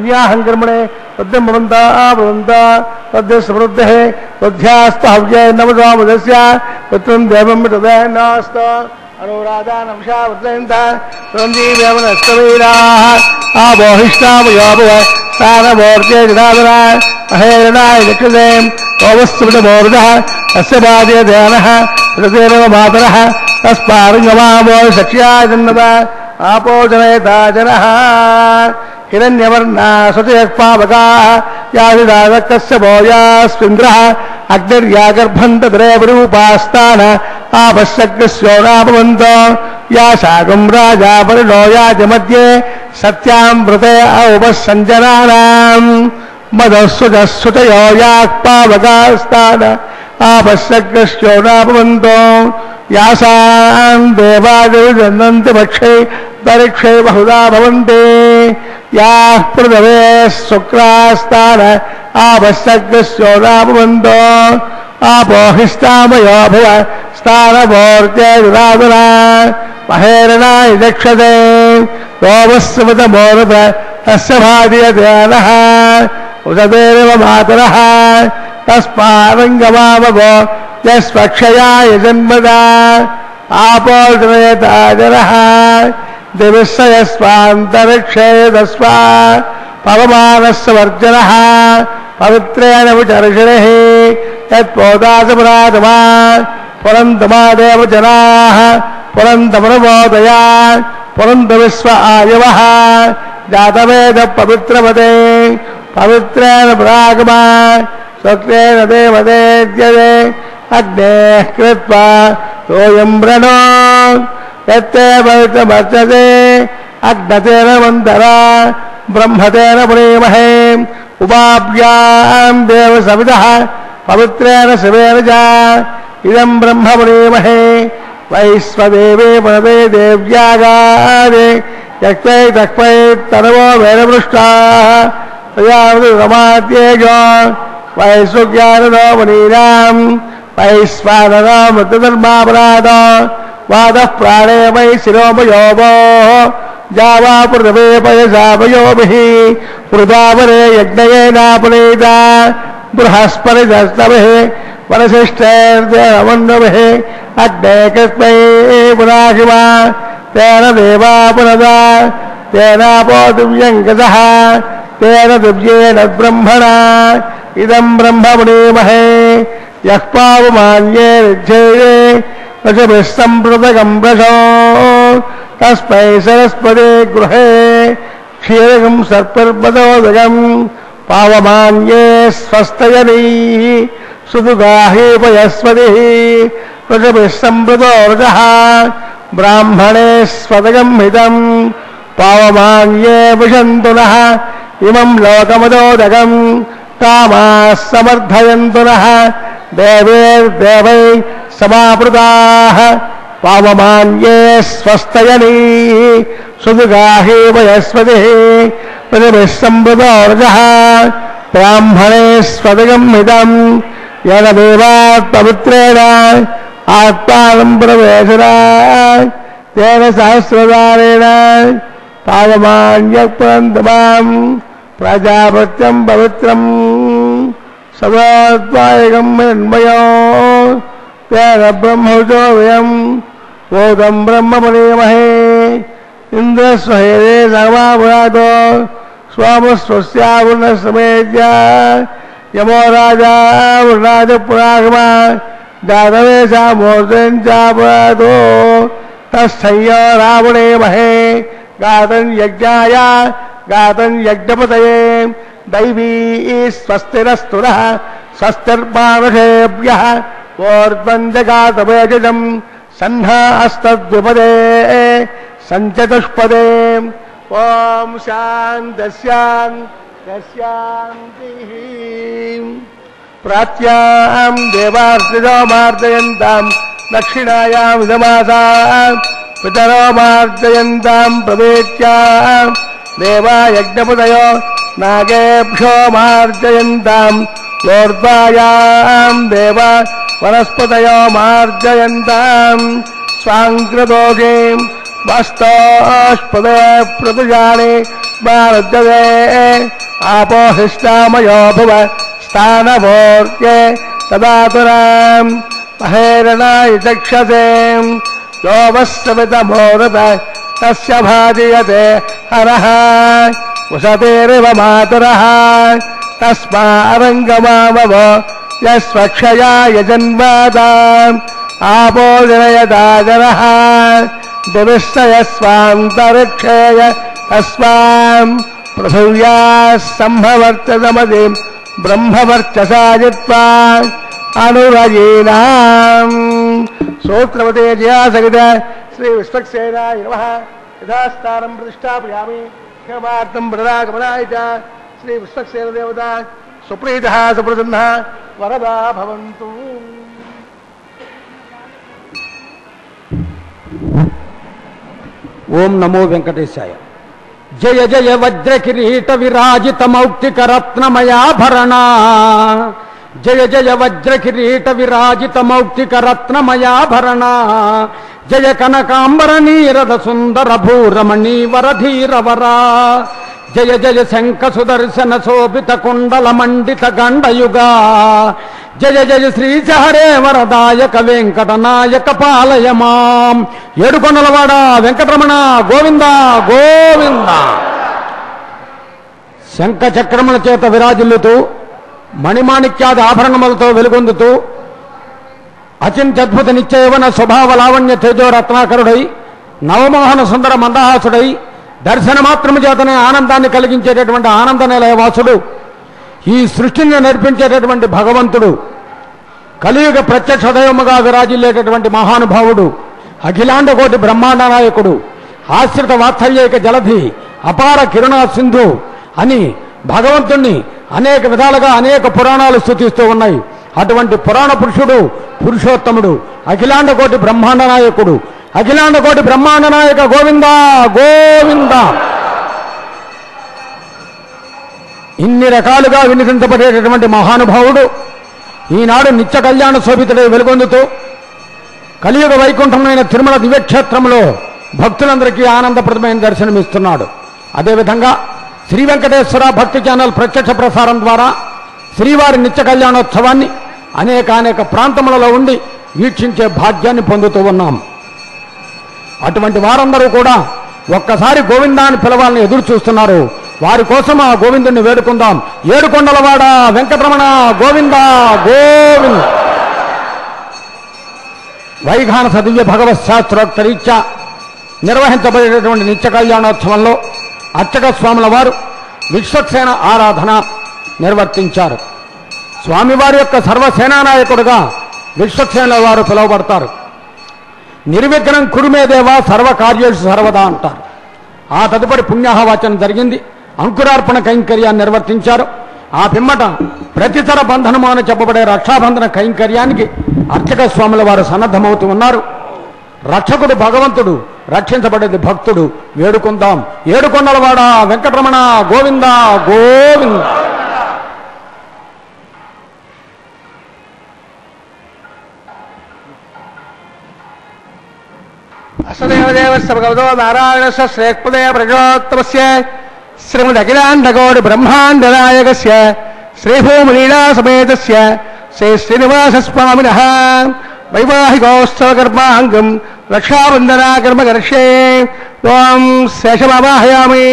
पुण्याहंकर्मणे तद्यं भवन्ता तद्य समृद्धः तद्यास्तु हव्ये नमदामदस्य पुत्रं देवं तदेनास्त अनुराधा नमशा वृद्धयन्ता सुरञ्जीवेमनस्तवीराः आबोहिष्टामयोभव स्थानमूर्ते जनादना महेरणाय दक्षिणे ओवस्मृतमूर्धः तस्य पादे ध्यानः प्रदेव मातरः तस्मार्गमामो सख्याय जन्मत आपो जनयता जनः हिरण्यवर्णा सुचयपावकाः यादिदादकस्य भोयास्विन्द्रः अग्निर्यागर्भन्तद्रेवरूपास्तान आपश्यग्रस्योनापवन्तो या शाकं राजा परिणो याच मध्ये सत्यामृते औपसञ्जनानाम् मदस्वजस्वतयो याक्पावकास्तान आपश्यग्रस्योनापवन्तो यासां देवादिर्जन्नन्ति भक्षे परीक्षे बहुधा भवन्ति याः पृथवे शुक्रास्तान आपश्यग्रस्योनापवन्तो आपोहिष्टामयो भुव स्थानमूर्ते दुरादुरा महेरणाय दक्षते गोमस्मृतमूर्त तस्य भादीयतेनः उददेव मातरः तस्मारङ्गमावगो यस्वक्षयाय जन्मदा आपो जनयता जनः दिविश्व यस्वान्तरिक्षे तस्मा पवमानस्य वर्जनः पवित्रेण विचर्षणिः यत्पोदासपुरातमा पुरन्तमादेव जनाः पुरन्तमनुमोदया पुरन्तविश्व आयवः जातवेद पवित्रपदे पवित्रेण परागमा स्वक्रेण देवदेद्यते अग्नेः कृत्वा सोऽयं व्रणो यत्ते पवित्रमर्चते अग्नतेन मन्तरा ब्रह्मतेन प्रेमहे उपाभ्यां देव सवितः पवित्रेण शिवेन च इदं ब्रह्म प्रेमहे वैश्वदेवे पुनते देव्यागादे यक्त्वै तक्वै तनवो वेदपृष्टाः तयावृतमात्येजो वैश्वज्ञानदो मुनीनां वैश्वानरो मृतधर्मापराध वादः प्राणे वै शिरोमयोगोः जावा पृथ्वे पयसापयोभिः वृदावरे यज्ञयेनापुनीता बृहस्पतिस्तभिः वरसिष्ठैर्देवमन्वभिः अग्ने कस्मै पुराशिवा तेन देवा पुनदा तेनापो दिव्यङ्गतः तेन दिव्येन ब्रह्मणा इदं ब्रह्म पुनीमहे यः पावमान्ये ऋद्धेये वचभिः सम्पृतकं वशो तस्मै सरस्वते गृहे क्षीरकं सर्पिर्वदोदकं पावमान्ये स्वस्तयनीः सुदुगाहे पयस्वतिः वचभिः सम्पृतोर्जः ब्राह्मणे स्वदकं हितं पावमान्ये विशन्तु नः इमं लोकमदोदकं कामाः समर्थयन्तु नः देवैर्देवै समावृताः पावमान्ये स्वस्तयनीः सुदुगाहे वयस्वतिः पृथिभिः सम्पृतोर्जः ब्राह्मणे स्वदकं हितं यदमेवात् पवित्रेण आत्मानं प्रवेशना तेन सहस्रदारेण पावमान्यः पुरन्तमां प्रजापत्यं पवित्रं सदात्मायकं मृण्मयो तेन ब्रह्मजो वयं बोधं ब्रह्म पुनीमहे इन्द्रस्वहेदे सर्वाभुरातो स्वामस्वस्यावृणसमेत्य यमो राजा वृणाजपुरागमा जातवेशा मूर्तिञ्चापरातो तस्थय्य रावणे महे गातं यज्ञाय गातं यज्ञपतये दैवी स्वस्तिरस्तुरः स्वस्तिर्मानुषेभ्यः ऊर्ध्वञ्जगातवेजं सह्नास्तद्विपदे सञ्चतुष्पदे ॐ शान्तिः प्राच्यां देवार्तिजो मार्जयन्तां दक्षिणायां विधमासां पितरो मार्जयन्तां प्रवेत्यां देवा यज्ञपतयो नागेभ्यो मार्जयन्तां ऊर्ध्वायां देवा वनस्पतयो मार्जयन्तां स्वाङ्कृतोषीं वस्तोष्पदे प्रतुजाने मारुद्यते आपो हिष्टामयो भुव स्थानभोर्ये तदातुराम् महेरणाय चक्षसे यो वस्त्रमितमोरत तस्य भाजयते हरः वसतेरिव मातरः तस्मारङ्गमामव यस्वक्षया यजन्वादाम् आपो जनयदाजरः दिविश्रयस्वान्तरिक्षेय तस्माम् पृथिव्याः सम्भवर्ततमतिम् ब्रह्मवर्चसा जित्वा अनुरजीनाम् सूत्रवते जया सहित श्री विश्वक्सेनाय नमः यथास्थानं प्रतिष्ठापयामि क्षमार्थं प्रदागमनाय च श्री विश्वक्सेन देवता सुप्रीतः सुप्रसन्नः वरदा भवन्तु। ओम नमो वेंकटेशाय। जय जय वज्र किरीट विराजित मौक्तिक रत्नमयाभरण जय जय वज्र किरीट विराजित मौक्तिक रत्नमयाभरण जय कनकांबर नीरद सुंदर भूरमणी वरधीरवरा जय जय शंख सुदर्शन शोभित कुंडल मंडित गंडयुगा जय जय श्रीश हरे वरदायक वेंकटनायक पालय मां ఏడుకొండలవాడ వెంకటరమణ గోవింద గోవింద। శంఖ చక్రముల చేత విరాజిల్లుతూ మణిమాణిక్యాది ఆభరణములతో వెలుగొందుతూ అచింత్యద్భుత నిత్యయవన స్వభావ లావణ్య తేజో రత్నాకరుడై నవమోహన సుందర మందహాసుడై దర్శన మాత్రము చేతనే ఆనందాన్ని కలిగించేటటువంటి ఆనంద నిలయవాసుడు ఈ సృష్టిని నడిపించేటటువంటి భగవంతుడు కలియుగ ప్రత్యక్ష దైవముగా విరాజిల్లేటటువంటి మహానుభావుడు అఖిలాండ కోటి బ్రహ్మాండ నాయకుడు ఆశ్రిత వాత్సల్యక జలధి అపార కిరణా సింధు అని భగవంతుణ్ణి అనేక విధాలుగా అనేక పురాణాలు స్తుతిస్తూ ఉన్నాయి. అటువంటి పురాణ పురుషుడు పురుషోత్తముడు అఖిలాండ కోటి బ్రహ్మాండ నాయకుడు అఖిలాండ కోటి బ్రహ్మాండ నాయక గోవింద గోవింద. ఇన్ని రకాలుగా వినిపించబడేటటువంటి మహానుభావుడు ఈనాడు నిత్య కళ్యాణ శోభితుడై వెలుగొందుతూ కలియుగ వైకుంఠమైన తిరుమల దివ్యక్షేత్రంలో భక్తులందరికీ ఆనందప్రదమైన దర్శనమిస్తున్నాడు. అదేవిధంగా శ్రీ వెంకటేశ్వర భక్తి ఛానల్ ప్రత్యక్ష ప్రసారం ద్వారా శ్రీవారి నిత్య కళ్యాణోత్సవాన్ని అనేక ప్రాంతములలో ఉండి వీక్షించే భాగ్యాన్ని పొందుతూ ఉన్నాం. అటువంటి వారందరూ కూడా ఒక్కసారి గోవిందాన్ని పిలవాలని ఎదురు చూస్తున్నారు. వారి కోసం ఆ గోవిందుని వేడుకుందాం. ఏడుకొండలవాడ వెంకటరమణ గోవింద గోవింద. వైఘానస దివ్య భగవత్ శాస్త్రోక్త రీత్యా నిర్వహించబడేటటువంటి నిత్య కళ్యాణోత్సవంలో అర్చక స్వాముల వారు విశ్వక్సేన ఆరాధన నిర్వర్తించారు. స్వామివారి యొక్క సర్వసేనానాయకుడుగా విశ్వక్సేన వారు పిలువబడతారు. నిర్విఘ్నం కురుమేదేవ సర్వకార్యేషు సర్వదా అంటారు. ఆ తదుపరి పుణ్యాహవాచనం జరిగింది. అంకురార్పణ కైంకర్యాన్ని నిర్వర్తించారు. ఆ పిమ్మట ప్రతితర బంధనము అని చెప్పబడే రక్షాబంధన కైంకర్యానికి అర్చక స్వాముల వారు సన్నద్ధమవుతూ ఉన్నారు. రక్షకుడు భగవంతుడు, రక్షించబడేది భక్తుడు. వేడుకుందాం. ఏడుకొండలవాడ వెంకటరమణ గోవింద గోవింద. అసదేవదేవస్య భగవతో నారాయణస్య శ్రేష్ఠపదయ ప్రజోత్తమస్య శ్రీమదఖిలాండకోటి బ్రహ్మాండనాయకస్య శ్రీభూమిలీలా సమేతస్య శ్రీ శ్రీనివాసస్వామినః వైవాహికోత్సవకర్మాంగం రక్షాబంధనాకర్మకర్ష్యే. ఓం శేషమావాహయామి,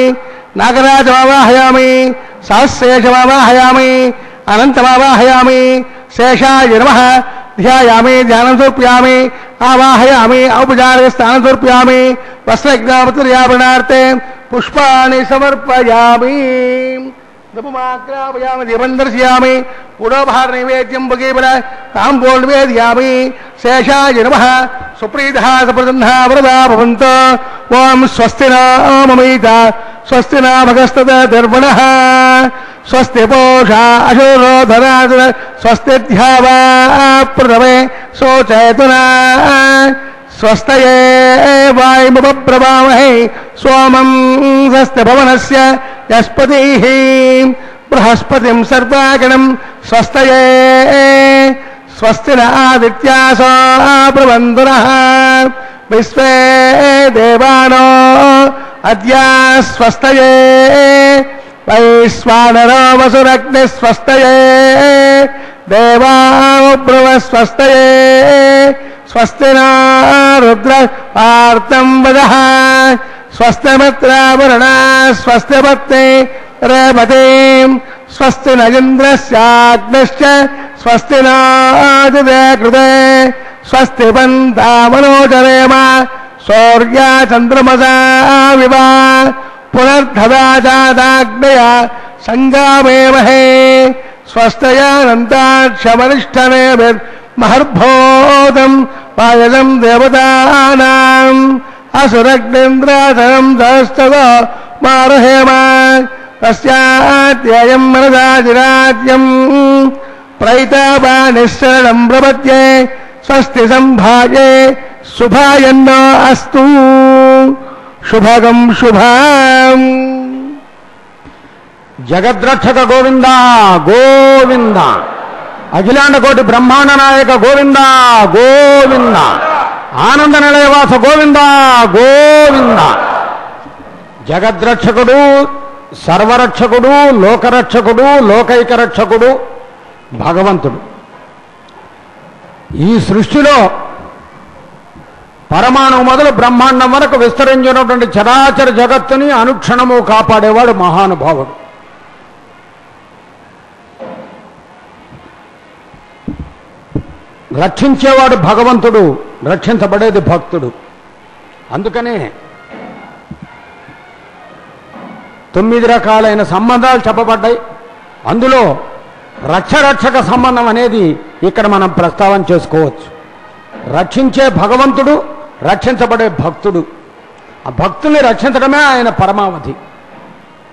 నాగరాజమావాహయామి, సహస్రేషమావాహయామి, అనంతమావాహయామి. శేషాయ నమః. ధ్యాయామి, ధ్యానం సమర్పయామి. ఆవాహయామి, ఔపచారిక స్థానం సమర్పయామి. వస్త్రజ్ఞాపతుర్యాపణార్థే పుష్పాణి సమర్పయామి. నపుమాగ్రాపయామి, దీపం దర్శయామి. పురోభార నైవేద్యం భగీబల తాంబూల నివేదయామి. శేషాయ నమః. సుప్రీతః సుప్రసన్నః వరదా భవంతు. ఓం స్వస్తి న మమీత, స్వస్తి న భగస్తత ధర్మణః, స్వస్తి పూషా అశోరోధరాధర, స్వస్తి ధ్యావా ప్రథమే శోచయతునా, స్వస్తయే వాయుముపబ్రవామహే సోమం స్వస్తి భవనస్య యస్పతిః బృహస్పతిం సర్వాగణం స్వస్తయే. స్వస్తి న ఆదిత్యాసో బ్రవంతునః. విశ్వే దేవానో అద్య స్వస్తయే వైశ్వానరో వసురగ్ని స్వస్తయే దేవాబ్రువ స్వస్తయే స్వస్తి న రుద్ర పార్థం వదః స్వస్తిమిత్రావరుణ స్వస్తిపత్ని రేవతే స్వస్తి న ఇంద్రస్యాగ్నిశ్చ స్వస్తి నాదితే కృతే స్వస్తి పంతామనోచరేమ సూర్యా చంద్రమసా వివ పునర్ధదాజాదాగ్నయ సంగామేమహే స్వస్తయానంతాక్షమనిష్టనేభిర్మహర్భూతం పాయసం దేవతానాం అసురగ్నింద్రాధనం సహస్తదో మారహేమ తస్యాద్యయం మనదాజిరాజ్యం ప్రైతాపానిశ్చరణం ప్రపద్యే స్వస్తి సంభాజే శుభాయన్నో అస్తు శుభగం శుభం. జగద్రక్షక గోవింద గోవింద, అఖిలాండ కోటి బ్రహ్మాండ నాయక గోవింద గోవింద, ఆనంద నిలయవాస గోవింద గోవింద. జగద్రక్షకుడు, సర్వరక్షకుడు, లోకరక్షకుడు, లోకైక రక్షకుడు భగవంతుడు. ఈ సృష్టిలో పరమాణువు మొదలు బ్రహ్మాండం వరకు విస్తరించినటువంటి చరాచర జగత్తుని అనుక్షణము కాపాడేవాడు మహానుభావుడు. రక్షించేవాడు భగవంతుడు, రక్షించబడేది భక్తుడు. అందుకనే 9 రకాలైన సంబంధాలు చెప్పబడ్డాయి. అందులో రక్షరక్షక సంబంధం అనేది ఇక్కడ మనం ప్రస్తావన చేసుకోవచ్చు. రక్షించే భగవంతుడు, రక్షించబడే భక్తుడు. ఆ భక్తుల్ని రక్షించడమే ఆయన పరమావధి.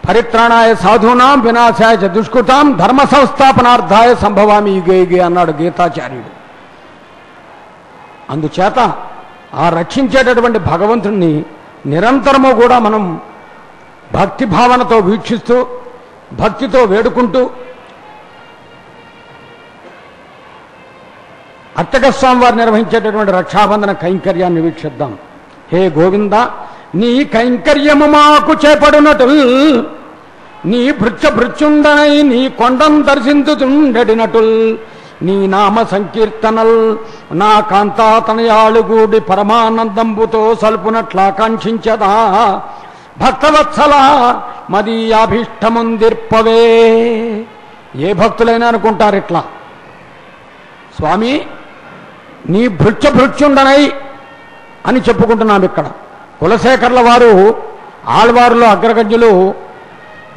పరిత్రాణాయ సాధూనాం వినాశాయ చ దుష్కృతాం ధర్మ సంస్థాపనార్థాయ సంభవామి యుగే యుగే అన్నాడు గీతాచార్యుడు. అందుచేత ఆ రక్షించేటటువంటి భగవంతుణ్ణి నిరంతరము కూడా మనం భక్తి భావనతో వీక్షిస్తూ భక్తితో వేడుకుంటూ అర్చక స్వామి వారు నిర్వహించేటటువంటి రక్షాబంధన కైంకర్యాన్ని వీక్షిద్దాం. హే గోవింద, నీ కైంకర్యము మాకు చేపడునటు నీ భృత్యుండనై నీ కొండం దర్శించుతుండెడినటుల్ నీ నామ సంకీర్తనల్ నా కాంతాతనయాళుగూడి పరమానందంబుతో సల్పునట్లా కాంక్షించదా భక్తవత్సల మదీయాభీష్టముందిర్పవే. ఏ భక్తులైనా అనుకుంటారు ఇట్లా, స్వామి నీ భృత్యుండనై అని చెప్పుకుంటున్నాం. ఇక్కడ కులశేఖర్ల వారు ఆళ్వారులో అగ్రగజ్ఞులు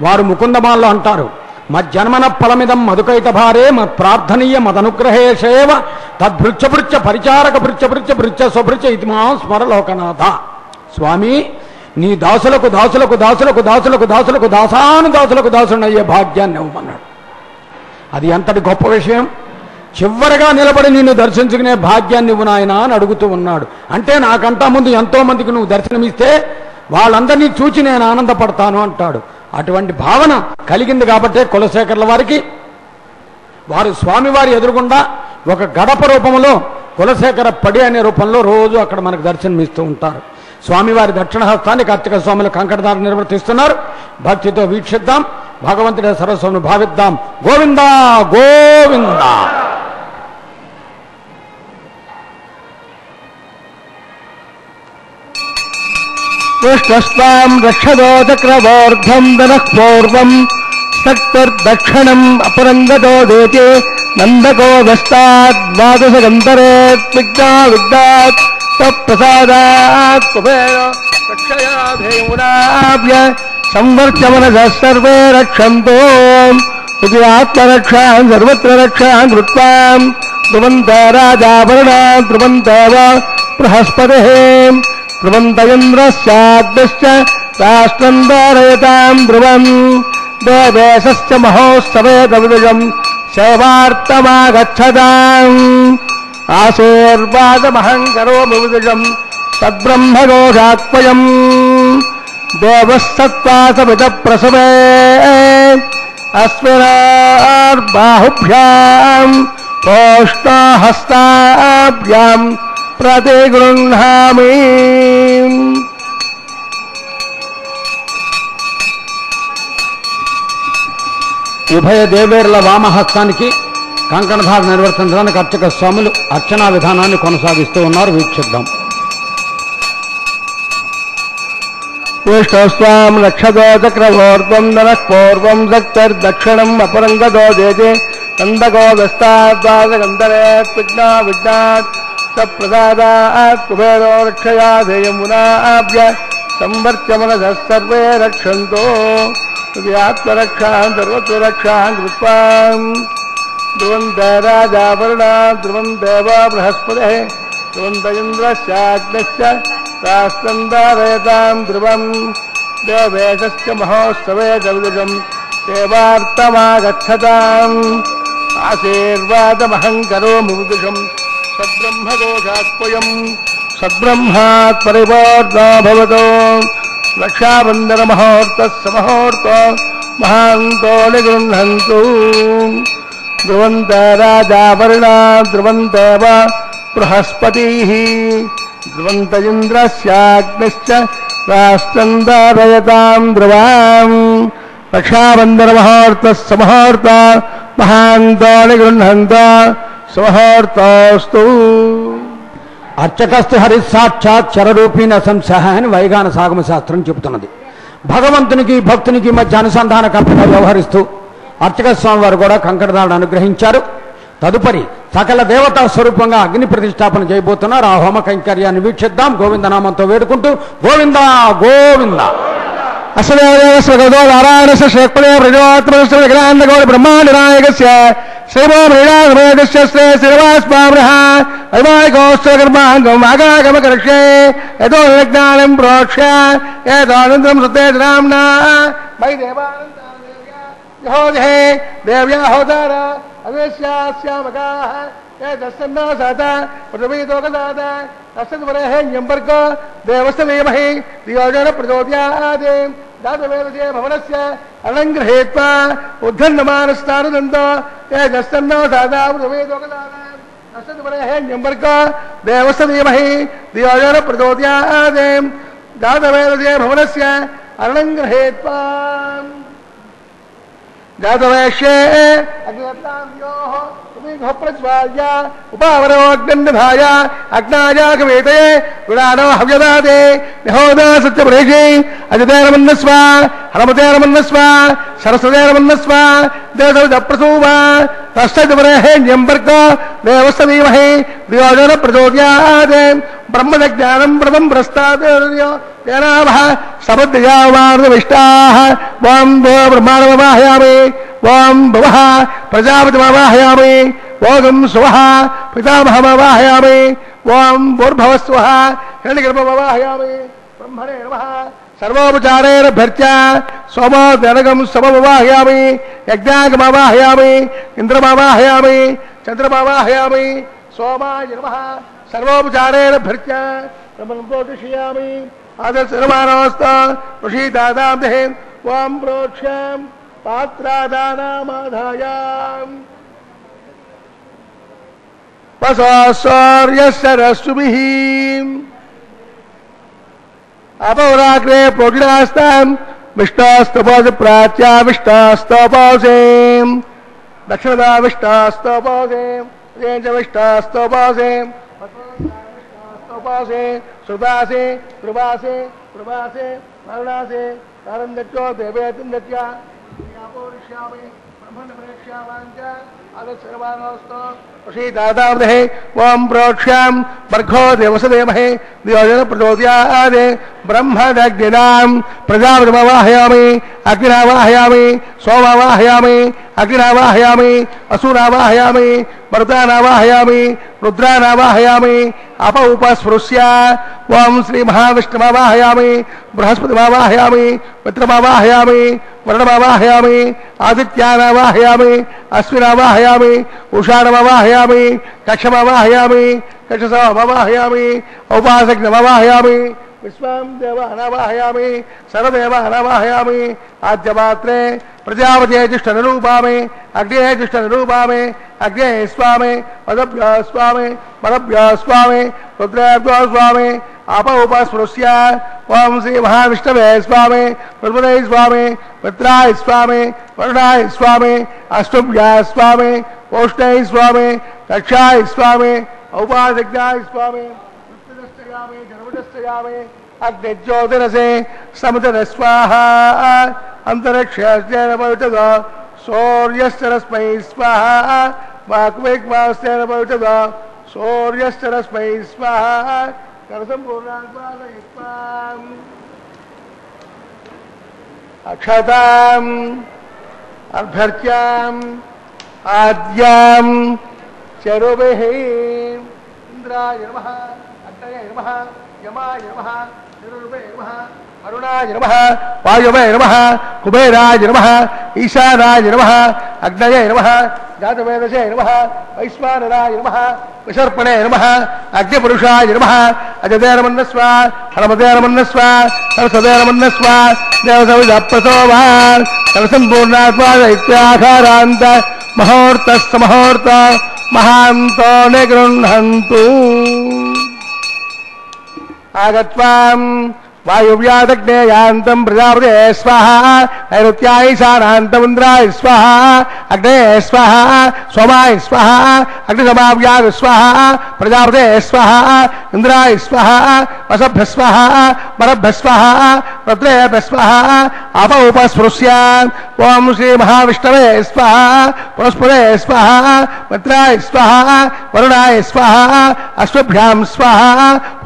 వారు ముకుందమాల్లో అంటారు, మజ్జన్మన ఫలమిదం మధుకైట భారే మత్ ప్రార్థనీయ మదనుగ్రహేషేవ తద్భృత్య పరిచారక భృత్య స్వభృత్య ఇది మా స్మర లోకనాథ. స్వామి నీ దాసులకు దాసులకు దాసులకు దాసులకు దాసులకు దాసానుదాసులకు దాసునయ్యే భాగ్యాన్ని ఇవ్వమన్నాడు. అది ఎంతటి గొప్ప విషయం. చివరగా నిలబడి నిన్ను దర్శించుకునే భాగ్యాన్ని ఇవ్వు నాయనా అని అడుగుతూ ఉన్నాడు. అంటే నాకంటా ముందు ఎంతో మందికి నువ్వు దర్శనమిస్తే వాళ్ళందరినీ చూచి నేను ఆనందపడతాను అంటాడు. అటువంటి భావన కలిగింది కాబట్టే కులశేఖర్ల వారికి వారు స్వామివారి ఎదురుగుండా ఒక గడప రూపంలో కులశేఖర పడి అనే రూపంలో రోజు అక్కడ మనకు దర్శనమిస్తూ ఉంటారు. స్వామివారి దక్షిణహస్తాన్ని కార్తీక స్వాములు కంకణదారు నిర్వర్తిస్తున్నారు. భక్తితో వీక్షిద్దాం, భగవంతుడి సరస్వను భావిద్దాం. గోవింద గోవింద. కృష్ణస్వాం రక్షదో చక్రవోర్ధం దనః పూర్వం సక్తిర్దక్షిణం అపరంగతో దేతే నందకో వస్తాద్వాదశగంతరేత్ విఘ్నాత్ ప్రసాదాత్ రక్షయాభ్య సంవర్చమనస సర్వే రక్షంతో ఇది ఆత్మరక్షాన్ సర్వత్ర రక్షాన్ కృత్వాం ధ్రువంత రాజాభరణాన్ ధ్రువంత బృహస్పతిః ధ్రువంత ఇంద్రస్యాగ్నిశ్చ రాష్ట్రం ధారయతాం ధ్రువం దేవేశశ్చ మహోత్సవే తవిదజం సేవార్థమాగచ్చతాం ఆశీర్వాదమహం కరోమి విదజం తద్బ్రహ్మఘోషాత్మయం దేవసత్వాసమిత ప్రసవే అస్మిరార్బాహుభ్యాం పోష్ణహస్తాభ్యాం प्रतिगृह्णामि ఉభయ దేవేరుల వామహస్తానికి కంకణధార నిర్వర్తించడానికి అర్చక స్వాములు అర్చనా విధానాన్ని కొనసాగిస్తూ ఉన్నారు. వీక్షిద్దాం. విష్ణుస్వాం లక్షదో చక్రవర్త్వం నరః పూర్వం దక్షిణం అపరంగదో దేజే కందకో దస్తాద్వాదగంధరే విఘ్నా విఘ్నాత్ సప్రసాదాత్ కుబేరో రక్షయా దేయమునాభ్య సంవర్త్య మనసః సర్వే రక్షంతో ఆత్మరక్షాం సర్వత్వరక్షాం కృత్వాం ధ్రువంత రాజావరుణా ధ్రువం దేవ బృహస్పతిః ధ్రువంత ఇంద్రస్యాగ్నిశ్చ రాష్ట్రం ధారయతాం ధ్రువం దేవేశస్య మహోత్సవే జవిదుజం సేవార్థమాగచ్చతాం ఆశీర్వాదమహం కరోమి విదుషం సద్బ్రహ్మఘోషాత్వయం సద్బ్రహ్మాత్ పరిపూర్ణో భవతో రక్షాబంధన మహోర్త సమహోర్త మహాంతో నిగృహంతు ధ్రువంత రాజావరుణ ధ్రువంతేవ బృహస్పతి ధ్రువంత ఇంద్రస్యాగ్నిశ్చ రాష్ట్రం ధారయతాం ధ్రువాం రక్షాబంధన మహోర్త సమహోర్త మహాంతో నిగృహంత సమహోర్తస్తు. అర్చకస్తు హరిసాక్షాత్ చరరూపీణ సంశయ అని వైగాన సాగమ శాస్త్రం చెబుతున్నది. భగవంతునికి భక్తునికి మధ్య అనుసంధానకర్తగా వ్యవహరిస్తూ అర్చక స్వామి వారు కూడా కంకణదారుడు అనుగ్రహించారు. తదుపరి సకల దేవతా స్వరూపంగా అగ్ని ప్రతిష్టాపన చేయబోతున్నారు. ఆ హోమ కైంకర్యాన్ని వీక్షిద్దాం. గోవిందనామంతో వేడుకుంటూ గోవింద గోవింద. అసదేవస్వగతో నారాయణస్య శ్రేష్ఠే ప్రజోత్మనస్య విగ్రహాంతగౌడ బ్రహ్మాండనాయకస్య శ్రీమోమృణాగమేకస్య శ్రీ శ్రీనివాస్వామినః వైమానికోత్సవకర్మాంగం ఆగాగమకరిష్యే యతో విజ్ఞానం ప్రోక్ష్య ఏతానందరం సుతేజనామ్నా వై దేవానందహే దేవ్యా హోతార అవేశ్యాస్యామకాః ఏతస్సన్నో సాత పృథివీతోకదాత అసద్వరేహ్యంబర్గ దేవస్య ధీమహి ధియోజన ప్రచోదయాత్ దాతవేదజే భవనస్య అలంగృహేత్వా ఉద్ధన్నమానస్థానదంతో ఏతస్సన్నో సాత పృథివీతోకదాత అసద్వరేహ్యంబర్గ దేవస్య ధీమహి ధియోజన ప్రచోదయాత్ దాతవేదజే భవనస్య అలంగృహేత్వా జాతవేష్యే అగ్నిహత్తాంయోః ప్రజ్వాల్య ఉపావరోగ్నిధాయ అగ్నాయాగవేతయే విడానో హవ్యదాదే నిహోదా సత్యప్రేషి అజితేరమన్నస్వ హనుమతేరమన్నస్వ సరస్వతేరమన్నస్వ దేవప్రసూవ తస్తవరేహ్యంబర్గ దేవస్య ధీమహి ధియోజన ప్రచోదయాత్ బ్రహ్మజ్ఞానం ప్రథం ప్రస్తాద్ సబద్ధయావార్ధవిష్టాః ఓం భో బ్రహ్మాణమవాహయామి ఓం భువః ప్రజాపతిమవాహయామి ఓం సువః పితామహమవాహయామి ఓం భూర్భవస్వః హిరణ్యగర్భమవాహయామి బ్రహ్మణే నమః సర్వోపచారేణ భర్త్య సోమోదనగం సమమవాహయామి యజ్ఞాగమవాహయామి ఇంద్రమవాహయామి చంద్రమవాహయామి సోమాయ నమః సర్వోపచారేణ భర్త్య బ్రహ్మణోదిషయామి ఆదర్శమానోస్త ఋషిదాదాందే ఓం ప్రోక్ష్యాం పాత్రాదానామాధాయ వసోర్యస్సరస్సుభిః అపౌరాగ్రే ప్రోటినాస్తాం విష్టాస్తపోజ ప్రాచ్యా విష్టాస్తపోజే దక్షిణదా విష్టాస్తపోజే విష్టాస్తపోజే ఉపాసే సుభాసే ప్రభాసే ప్రభాసే మరణాసే కారం దత్యో దేవేతం దత్యా పూరిష్యామి బ్రహ్మణ ప్రేక్ష్యావాంచ ఆదర్శమానోస్తో ఋషిదాదాందే ఓం ప్రోక్ష్యాం బర్గో దేవసదేమహే ధియోజన ప్రచోదయాత్ బ్రహ్మదగ్నినాం ప్రజాపతిమవాహయామి అగ్నినావాహయామి సోమవాహయామి అగ్నినావాహయామి అసురావాహయామి మరుతానావాహయామి రుద్రానావాహయామి అప ఉపస్పృశ్య ఓం శ్రీ మహావిష్ణుమవాహయామి బృహస్పతిమవాహయామి మిత్రమవాహయామి వరుణమవాహయామి ఆదిత్యానావాహయామి అశ్వినావాహయామి ఉషాణమవాహయామి కక్షమవాహయామి కక్షసమవాహయామి ఔపాసజ్ఞమవాహయామి విశ్వం దేవ అనావాహయామి సర్వదేవ అనావాహయామి ఆద్యపాత్రే ప్రజాపతే జిష్ట నిరూపామి అగ్నే జిష్ట నిరూపామి అగ్నే స్వామి పదభ్యో స్వామి పదభ్యో స్వామి రుద్రేభ్యో స్వామి ఆపౌపస్పృశ్య ఓం శ్రీ మహావిష్ణవే స్వామి పృథ్వీ స్వామి మిత్రాయ స్వామి వరుణాయ స్వామి అష్టభ్యాయ స్వామి ఓష్ణై స్వామి దక్షాయ స్వామి ఔపాసజ్ఞాయ స్వామి వృత్తిదష్టయామి జన్మదష్టయామి అగ్నిజ్యోతిరసే సముద్ర స్వాహ అంతరిక్షేణ భవితదో సూర్యశ్చరస్మై స్వాహ వాక్వేక్వాస్తేన భవితదో సూర్యశ్చరస్మై స్వాహ కరసంపూర్ణాత్మాలయిత్వాం అక్షతాం అభ్యర్చ్యాం ఆద్యాం చరుభిః ఇంద్రాయ నమః అగ్నయ నమః యమాయ నమః నిరుపే నమః వరుణాయ నమః వాయువే నమః కుబేరాయ నమః ఈశానాయ నమః అగ్నయ నమః జాతవేదసే నమః వైశ్వానరాయ నమః విసర్పణే నమః అగ్నిపురుషాయ నమః అజదే నమన్నస్వ హనుమతే నమన్నస్వ సరస్వతే నమన్నస్వ దేవసవిజప్రసోభా సర్వసంపూర్ణాత్మాదైత్యాకారాంత మహోర్తస్తమహోర్త మహాంతో నిగృహంతు ఆగత్వాం వాయువ్యాదగ్నేయాంతం ప్రజాపతే స్వాహ నైరుత్యాయ ఈశానాంతం ఇంద్రాయ స్వాహ అగ్నే స్వాహ సోమాయ స్వాహ అగ్నిసమావ్యాద స్వాహ ప్రజాపతే స్వాహ ఇంద్రాయ స్వాహ వసభ్య స్వాహ వరభ్య స్వాహ రుద్రేభ్య స్వాహ ఆపౌపస్పృశ్య ఓం శ్రీ మహావిష్ణవే స్వాహ పురస్పదే స్వాహ మిత్రాయ స్వాహ వరుణాయ స్వాహ అశ్వభ్యాం స్వాహ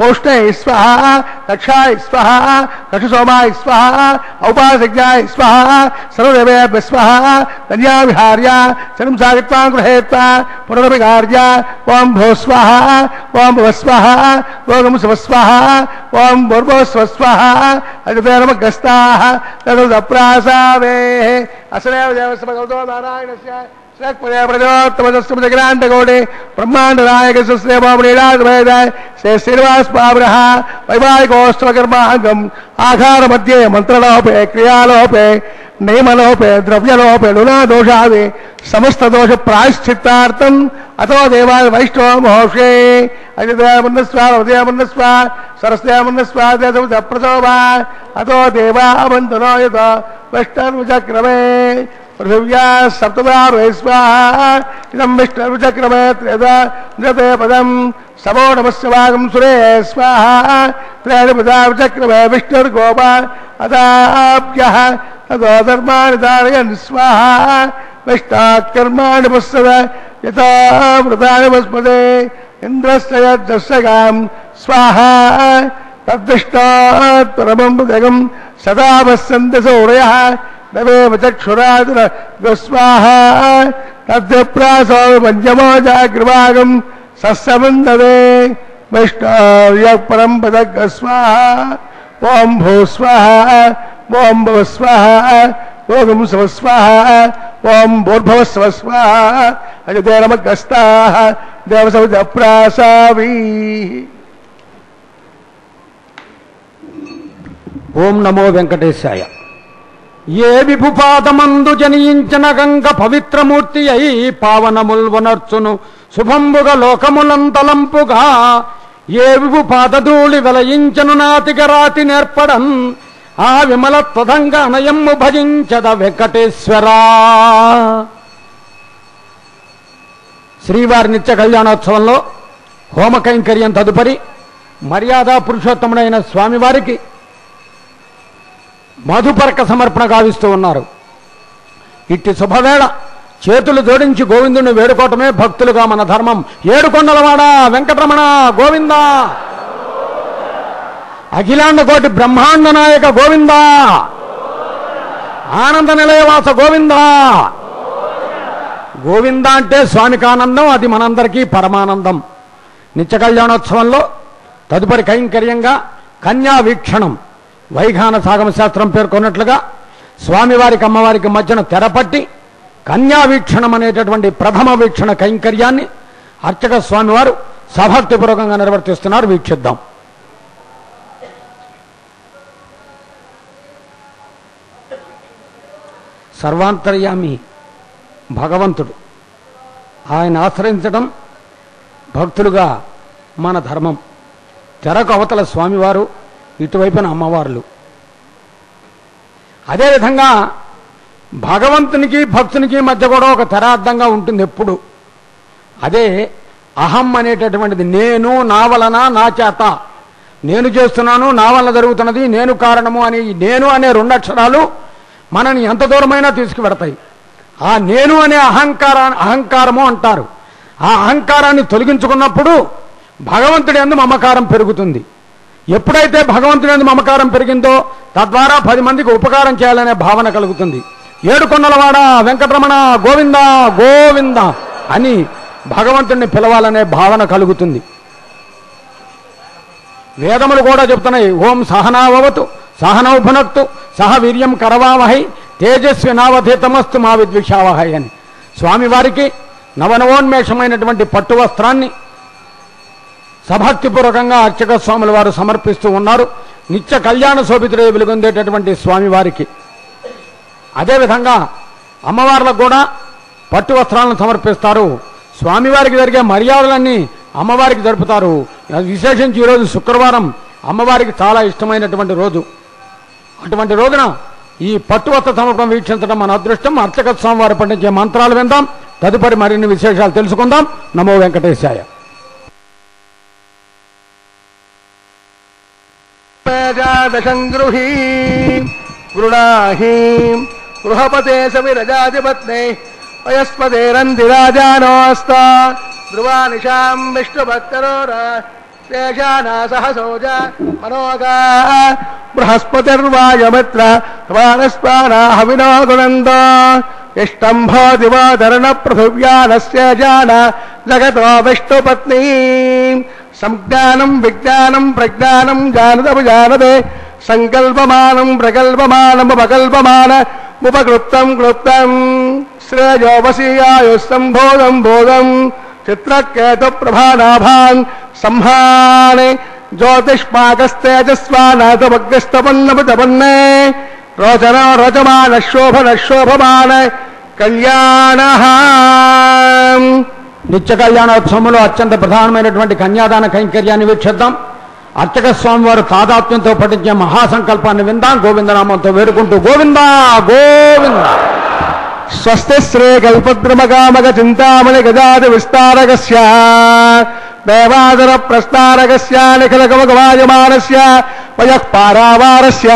ఓష్ణై స్వాహ దక్షాయ స్వాహ దక్షసోమాయ స్వాహ ఔపాసజ్ఞాయ స్వాహ సర్వదేవేభ్య స్వాహ ధన్యావిహార్య శరం సాగిత్వా గృహేత్వా పునరభిగార్య ఓం భో స్వాహ ఓం భవ స్వాహ ఓం శివ స్వాహ ఓం భూర్భువ స్వ స్వాహ అజతే నమః తదుప్రాసాదే అసలేవ దేవస్మగౌతో నారాయణస్య శ్రేక్పదే ప్రజోత్తమజగ్రాంతగౌడే బ్రహ్మాండ నాయక శ్రీబాబులీలాద్వేద శ్రీ శ్రీనివాస్ బాబురః వైవాహికోత్సవకర్మాంగం ఆధార మధ్యే మంత్రలోపే క్రియాలోపే నియమలోపే ద్రవ్యలోపే లుణాదోషాది సమస్త దోష ప్రాయశ్చిత్తార్థం అతో దేవాయ వైష్ణవ మహోషే అజదేవన్నస్వ ఉదయమన్నస్వ సరస్వమన్నస్వ ప్రసోభా అతో దేవావంతనో యత వైష్ణర్వచక్రమే పృథివ్యా సప్తదారే స్వాహ ఇదం విష్ణుర్చక్రమే త్రేదే పదం సమో నమస్వాగం సురే స్వాహ త్రేపదాచక్రమే విష్ణుర్గోప అదాభ్యః తదో ధర్మాణి ధారయన్ స్వాహ విష్ణాకర్మాణి పశ్యత యథా వ్రతాని వస్పదే ఇంద్రస్య యజ్ఞస్యగాం స్వాహ తద్విష్ణాత్ పరమం పదగం సదా వస్సంతి సౌరయః నవేవ చక్షురాదుర గస్వాహ తద్ప్రాసో పంచమో జాగ్రవాగం సస్సమందదే వైష్ణవ్య పరం పదగస్వాహ ఓం భూ స్వాహ ఓం భవ స్వాహ ఓం శివ స్వాహ ఓం భూర్భవ స్వ స్వాహ అజతే నమః దేవసవిజ ప్రాసావీ. ఓం నమో వెంకటేశాయ. ఏ విభుపాదమందు జనించిన గంగ పవిత్రమూర్తి అయి పావనముల్వనర్చును శుభంబుగా లోకములంతలంపుగా ఏ విభుపాదధూళి వెలయించను నాతిక రాతి నేర్పడన్ ఆ విమల త్వదంగ అనయమ్ము భజించద వెంకటేశ్వరా. శ్రీవారి నిత్య కళ్యాణోత్సవంలో హోమ కైంకర్యం తదుపరి మర్యాద పురుషోత్తముడైన స్వామివారికి మధుపర్క సమర్పణ గావిస్తూ ఉన్నారు. ఇట్టి శుభవేళ చేతులు జోడించి గోవిందుని వేడుకోవటమే భక్తులుగా మన ధర్మం. ఏడుకొండలవాడ వెంకటరమణ గోవింద, అఖిలాండ కోటి బ్రహ్మాండ నాయక గోవింద, ఆనంద నిలయవాస గోవింద. గోవింద అంటే స్వామికి ఆనందం, అది మనందరికీ పరమానందం. నిత్య కళ్యాణోత్సవంలో తదుపరి కైంకర్యంగా కన్యా వీక్షణం. వైఖాన సాగమ శాస్త్రం పేర్కొన్నట్లుగా స్వామివారికి అమ్మవారికి మధ్యన తెరపట్టి కన్యా వీక్షణం అనేటటువంటి ప్రథమ వీక్షణ కైంకర్యాన్ని అర్చక స్వామివారు సభక్తిపూర్వకంగా నిర్వర్తిస్తున్నారు. వీక్షిద్దాం. సర్వాంతర్యామి భగవంతుడు. ఆయన ఆశ్రయించడం భక్తులుగా మన ధర్మం. తెరకు అవతల స్వామివారు, ఇటువైపున అమ్మవార్లు. అదేవిధంగా భగవంతునికి భక్తునికి మధ్య కూడా ఒక తెర అడ్డంగా ఉంటుంది ఎప్పుడు. అదే అహం అనేటటువంటిది. నేను, నా వలన, నా చేత, నేను చేస్తున్నాను, నా వలన జరుగుతున్నది, నేను కారణము అని నేను అనే 2 అక్షరాలు మనని ఎంత దూరమైనా తీసుకువెడతాయి. ఆ నేను అనే అహంకారము అంటారు. ఆ అహంకారాన్ని తొలగించుకున్నప్పుడు భగవంతుడి యందు మమకారం పెరుగుతుంది. ఎప్పుడైతే భగవంతుడి యందు మమకారం పెరిగిందో తద్వారా 10 మందికి ఉపకారం చేయాలనే భావన కలుగుతుంది. ఏడుకొండలవాడ వెంకటరమణ గోవింద గోవింద అని భగవంతుడిని పిలవాలనే భావన కలుగుతుంది. వేదములు కూడా చెప్తున్నాయి, ఓం సహనావతు సహనౌ భునక్తు సహ వీర్యం కరవావహై తేజస్వినావధీతమస్తు మా విద్విషావహై అని. స్వామివారికి నవనవోన్మేషమైనటువంటి పట్టు వస్త్రాన్ని సభక్తిపూర్వకంగా అర్చక స్వాముల వారు సమర్పిస్తూ ఉన్నారు. నిత్య కళ్యాణ శోభితుడే వెలుగొందేటటువంటి స్వామివారికి. అదేవిధంగా అమ్మవార్లకు కూడా పట్టు వస్త్రాలను సమర్పిస్తారు. స్వామివారికి జరిగే మర్యాదలన్నీ అమ్మవారికి జరుపుతారు. విశేషించి ఈరోజు శుక్రవారం అమ్మవారికి చాలా ఇష్టమైనటువంటి రోజు. అటువంటి రోజున ఈ పట్టు వస్త్ర సమర్పణ వీక్షించడం మన అదృష్టం. అర్చక స్వామి వారు పఠించే మంత్రాలు విందాం. తదుపరి మరిన్ని విశేషాలు తెలుసుకుందాం. నమో వెంకటేశాయ. దశంగృహీ గృణాహీ గృహపతే సవిరజాధిపత్నే వయస్పతిరంధిరాజానోస్త ధ్రువానిషాం విష్ణుభక్తరోశేషానా సహసోజ మనోగా బృహస్పతిర్వాయమిత్ర వానస్పానా హవినో గుణంద ఇష్టంభో దివాధరణ పృథివ్యానస్య జాన జగతో విష్ణుపత్నీ సంజ్ఞానం విజ్ఞానం ప్రజ్ఞానం జానదపజానదే సంకల్పమానం ప్రకల్పమానముపకల్పమాన ఉపకృప్తం క్లుప్తం శ్రేయో వసీయాయుస్సంబోధం బోధం చిత్రకేతు ప్రభానాభాన్ సంహానే జ్యోతిష్మాకస్తేజస్వానాథమగ్రస్తపన్నపతపన్నే రోచన రచమాన శోభన శోభమాన కళ్యాణ. నిత్య కళ్యాణోత్సవంలో అత్యంత ప్రధానమైనటువంటి కన్యాదాన కైంకర్యాన్ని వీక్షిద్దాం. అర్చక స్వామి వారు తాదాత్మ్యంతో పఠించే మహాసంకల్పాన్ని విందాం. గోవిందనామంతో వేడుకుంటూ గోవింద గోవింద. స్వస్తి శ్రీ కల్పద్రుమకామక చింతామణి గజాది విస్తారకస్య దేవాదర ప్రస్తారకస్య నిఖిలకమకవాయమానస్య వయః పారావారస్య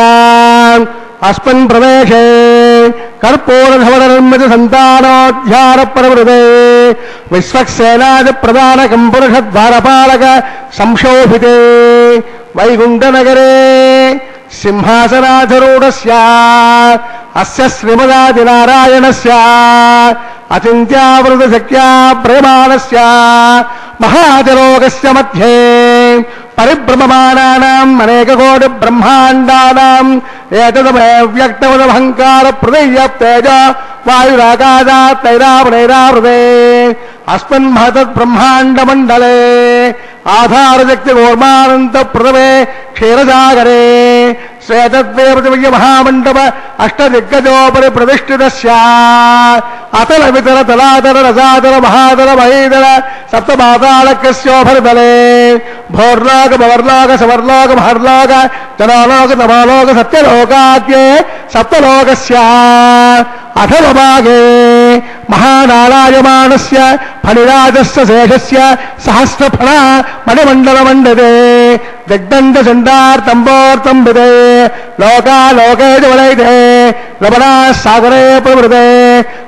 అస్మిన్ ప్రవేశే కర్పూరధవన నిర్మిత సంతానోధ్యాన ప్రవృతే విశ్వక్సేనాది ప్రధానకం పురుషద్వారపాలక సంశోభితే వైకుంఠనగరే సింహాసనాధిరూఢస్య అస్య శ్రీమదాదినారాయణస్య అచింత్యావృత శక్త్యా ప్రేమాణస్య మహాజలోకస్య మధ్యే పరిభ్రమమానానాం అనేకకోటి బ్రహ్మాండానాం ఏతదమే వ్యక్తమదహంకార ప్రదేయ తేజ వాయురాకాశాత్ తైరావృతే అస్మిన్ మహతత్ బ్రహ్మాండ మండలే ఆధారశక్తి కూర్మానంత ప్రథమే క్షీరసాగరే శ్వేతద్వే పృథివ్య మహామండప అష్టదిగ్గజోపరి ప్రతిష్ఠితస్య అతల వితల తలాతల రసాతల మహాతల మహీతల సప్తపాతాళకస్యోపరితలే భోర్లోక భవర్లోక సవర్లోక మహర్లోక జనలోక తమాలోక సత్యలోకాఖ్యే సప్తలోకస్య అథర్వభాగే మహానారాయమాణస్య ఫణిరాజస్య శేషస్య సహస్రఫణ మణిమండలమండతే దిగ్దండ చండార్తంబోర్తంబితే లోకాలోకే వలైతే లవణా సాగరే ప్రవృతే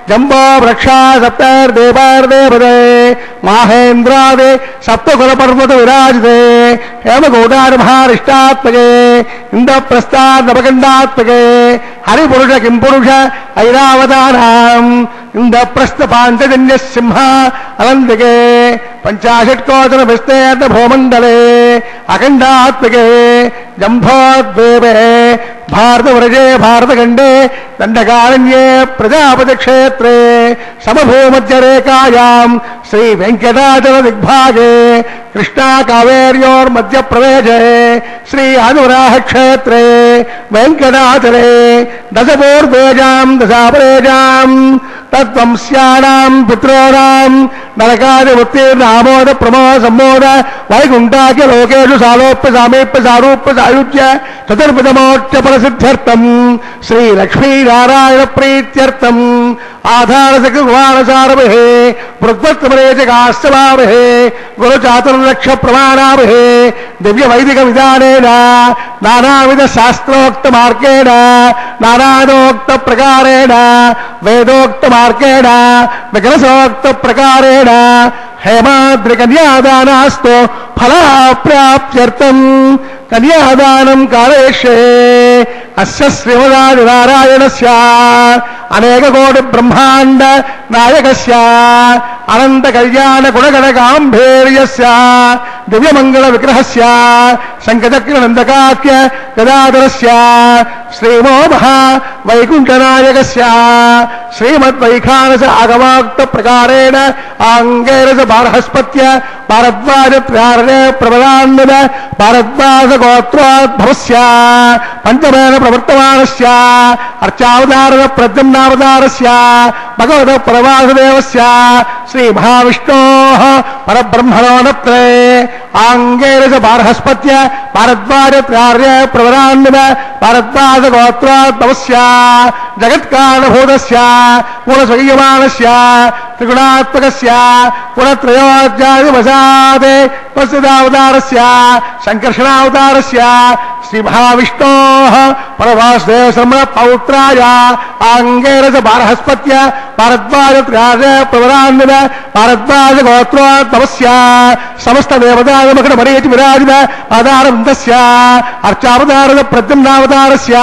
జంబో వృక్షా సప్తర్దేవార్దేవతే మాహేంద్రాది సప్తకులపర్వత విరాజితే హేమగౌడారి మహారిష్టాత్మకే ఇంద్రప్రస్థానవకండాత్మకే హరిపురుష కింపురుష ఐరావతారాం ఇంద్రప్రస్థ పాంచజన్య సింహ అనంతికే పంచాశట్కోచన విస్తేర్ణ భూమండలే అఖండాత్మకే జంభోద్వేపే భారతవ్రజే భారతఖండే దండకారణ్యే ప్రజాపతి క్షేత్రే సమభూమధ్యరేఖాయాం శ్రీ వెంకటాచల దిగ్భాగే కృష్ణా కావేర్యోర్మధ్య ప్రవేశే శ్రీ అనురాహ క్షేత్రే వెంకటాచలే దశపూర్వేజాం దశాపరేజాం తద్వంశ్యానాం పుత్రోనాం నరకాదివృత్తిర్నామోద ప్రమోద సంమోద వైకుంఠాఖ్య లోకేషు సాలోప్య సామీప్య సారూప్య సాయుజ్య చతుర్భుజమోక్ష ఫలసిద్ధ్యర్థం శ్రీ లక్ష్మీనారాయణ ప్రీత్యర్థం ఆధారశక్తి కుమారసారభే పృథ్వత్వమరేచకాశ్చవామహే గురుచాతుర్లక్ష ప్రమాణామహే దివ్య వైదిక విధానేన నానావిధ శాస్త్రోక్త మార్గేణ నానాదోక్త ప్రకారేణ వేదోక్త మార్గేణ వికలసోక్త ప్రకారేణ హేమాద్రి కన్యాదానాస్తో ఫలాప్రాప్త్యర్థం కన్యాదానం కారయిష్యే అస్య శ్రీమదాది నారాయణస్య అనేక కోటి బ్రహ్మాండ నాయకస్య అనంత కళ్యాణ గుణగణ గాంభీర్యస్య దివ్యమంగళ విగ్రహస్య శంఖచక్ర నందకాఖ్య గదాధరస్య శ్రీమో మహా వైకుంఠనాయకస్య శ్రీమద్వైఖానస ఆగమాక్త ప్రకారేణ ఆంగేరస బార్హస్పత్య భారద్వాజ త్రారణే ప్రబలాన్విత భారద్వాజ గోత్రోద్భవస్య పంచమేన ప్రవర్తమానస్య అర్చావతార ప్రద్యుమ్నావతారస్య భగవత పరవాసుదేవస్య శ్రీ మహావిష్ణోః పరబ్రహ్మణో నత్రే ఆంగేరస బార్హస్పత్య భారద్వాజ త్రారణే ప్రబలాన్విత భారద్వాజ గోత్రోద్భవస్య జగత్కారణభూతస్య గుణసంయమానస్య త్రిగుణాత్మకస్య గుణత్రయోధ్యాదివశాదే వసుదావతారస్య సంకర్షణావతారస్య శ్రీ మహావిష్ణోః పరవాసుదేవ శర్మ పౌత్రాయ ఆంగేరస బార్హస్పత్య భారద్వాజ త్రాజ ప్రవరాన్విత భారద్వాజ గోత్రోద్భవస్య సమస్త దేవతామకట మరీచి విరాజిత ఆధారవృందస్య అర్చావతారద ప్రద్యుమ్నావతారస్య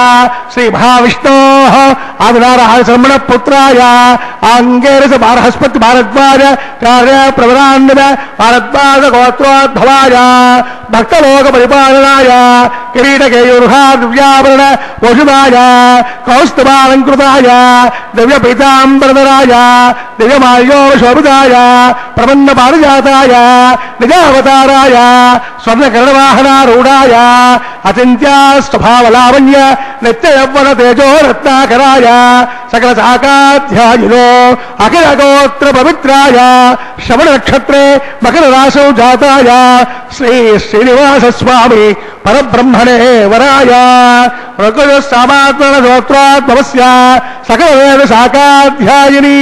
శ్రీ మహావిష్ణోః ఆదినారాయణ శర్మణ పుత్రాయ ఆంగేరస బార్హస్పతి భారద్వాజ త్రాజ ప్రవరాన్విత భారద్వాజ గోత్రోద్భవాయ భక్తలోక పరిపాలనాయ కిరీటకేయూర్హా దివ్యాభరణ వసుదాయ కౌస్తుభాలంకృతాయ దివ్య పీతాంబరధరాయ దివ్యమాల్యోశోభితాయ ప్రపన్న పారిజాతాయ నిజావతారాయ స్వర్ణకరణవాహనారూఢాయ అచింత్యా స్వభావలావణ్య నిత్యయవ్వన తేజో రత్నాకరాయ సకల శాఖాధ్యాయులో అఖిల గోత్ర పవిత్రాయ శ్రవణ నక్షత్రే మకర రాశౌ జాతాయ శ్రీ శ్రీనివాస స్వామి పరబ్రహ్మణే వరాయ సామాత్మన గోత్రోద్భవస్య సకల వేద శాఖాధ్యాయిని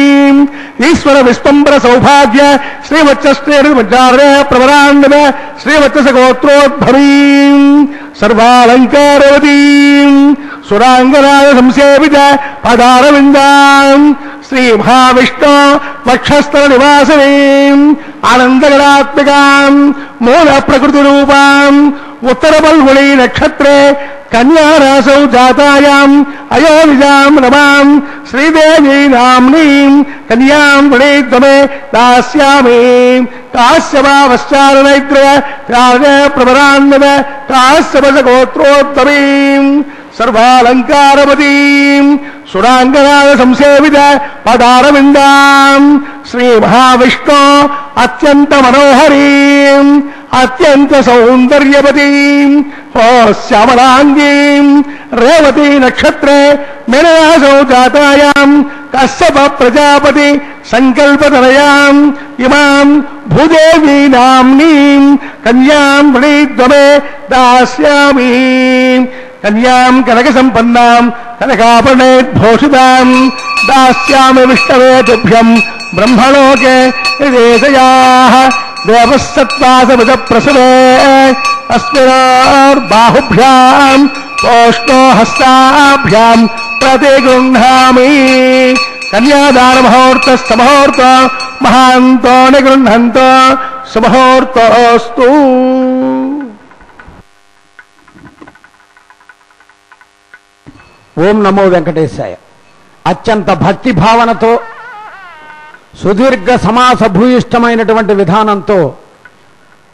ఈశ్వర విస్పంబర సౌభాగ్య శ్రీవత్సశ్రేణుచారే ప్రవరాన్విత శ్రీవత్స గోత్రోద్భవీ సర్వాలంకారవతీ సురాంగనాయ సంసేవిత పదారవిందాం శ్రీ మహావిష్ణు వక్షస్థల నివాసినీ ఆనందగణాత్మికాం మూల ప్రకృతి రూపాం ఉత్తర పల్గుళీ నక్షత్రే కన్యారాసౌ జాతాయాం అయోనిజాం నమాం శ్రీదేవీ నామ్నీం కన్యాం వృణీత్వమే దాస్యామి కాశ్యపావశ్చారణైత్రయ రాజే ప్రవరాన్విత కాశ్యపస గోత్రోత్తమీం సర్వాలంకారవతీం సురాంగనాయ సంసేవిత పదారవిందాం శ్రీ మహావిష్ణు అత్యంత మనోహరీం అత్యంత సౌందర్యవతీం ఓ శ్యామలాంగీం రేవతీ నక్షత్రే మేనరాసౌ జాతాయాం కశ్యప ప్రజాపతి సంకల్పతనయాం ఇమాం భూదేవీ నామ్నీం కన్యాం వృణీత్వమే దాస్యామి కన్యాం కనక సంపన్నాం కనకాభరణేద్భూషితాం దాస్యామి విష్ణవే తుభ్యం బ్రహ్మలోకే నిదేశయాః దేవः సత్వాసముద ప్రసవే అస్మినార్బాహుభ్యాం ఓష్ణో హస్తాభ్యాం ప్రతిగృహ్ణామి కన్యాదాన ముహూర్తస్తముహూర్త మహాంతో నిగృహంతో సుముహూర్తోస్తు. ఓం నమో వెంకటేశాయ. అత్యంత భక్తి భావనతో సుదీర్ఘ సమాస భూయిష్టమైనటువంటి విధానంతో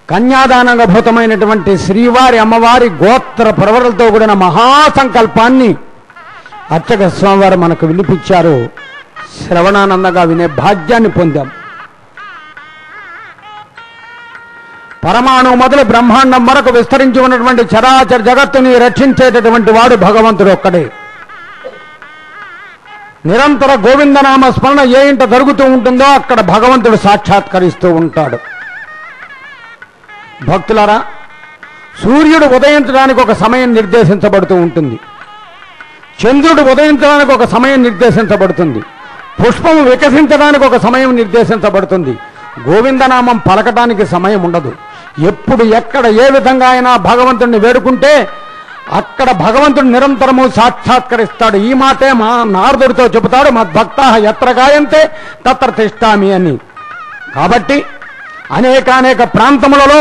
కన్యాదానంగభూతమైనటువంటి శ్రీవారి అమ్మవారి గోత్ర ప్రవరలతో కూడిన మహాసంకల్పాన్ని అర్చక స్వామివారు మనకు వినిపించారు. శ్రవణానందంగా వినే భాగ్యాన్ని పొందాం. పరమాణువు మొదలు బ్రహ్మాండం వరకు విస్తరించి ఉన్నటువంటి చరాచర జగత్తుని రక్షించేటటువంటి వాడు భగవంతుడు ఒక్కడే. నిరంతర గోవిందనామ స్మరణ ఏ ఇంట జరుగుతూ ఉంటుందో అక్కడ భగవంతుడు సాక్షాత్కరిస్తూ ఉంటాడు. భక్తులారా, సూర్యుడు ఉదయించడానికి ఒక సమయం నిర్దేశించబడుతూ ఉంటుంది. చంద్రుడు ఉదయించడానికి ఒక సమయం నిర్దేశించబడుతుంది. పుష్పము వికసించడానికి ఒక సమయం నిర్దేశించబడుతుంది. గోవిందనామం పలకటానికి సమయం ఉండదు. ఎప్పుడు ఎక్కడ ఏ విధంగా అయినా భగవంతుడిని వేడుకుంటే అక్కడ భగవంతుడు నిరంతరము సాక్షాత్కరిస్తాడు. ఈ మాటే మా నారదుడితో చెబుతాడు, మద్భక్తాః యత్ర గాయంతే తత్ర తిష్టామి అని. కాబట్టి అనేక ప్రాంతములలో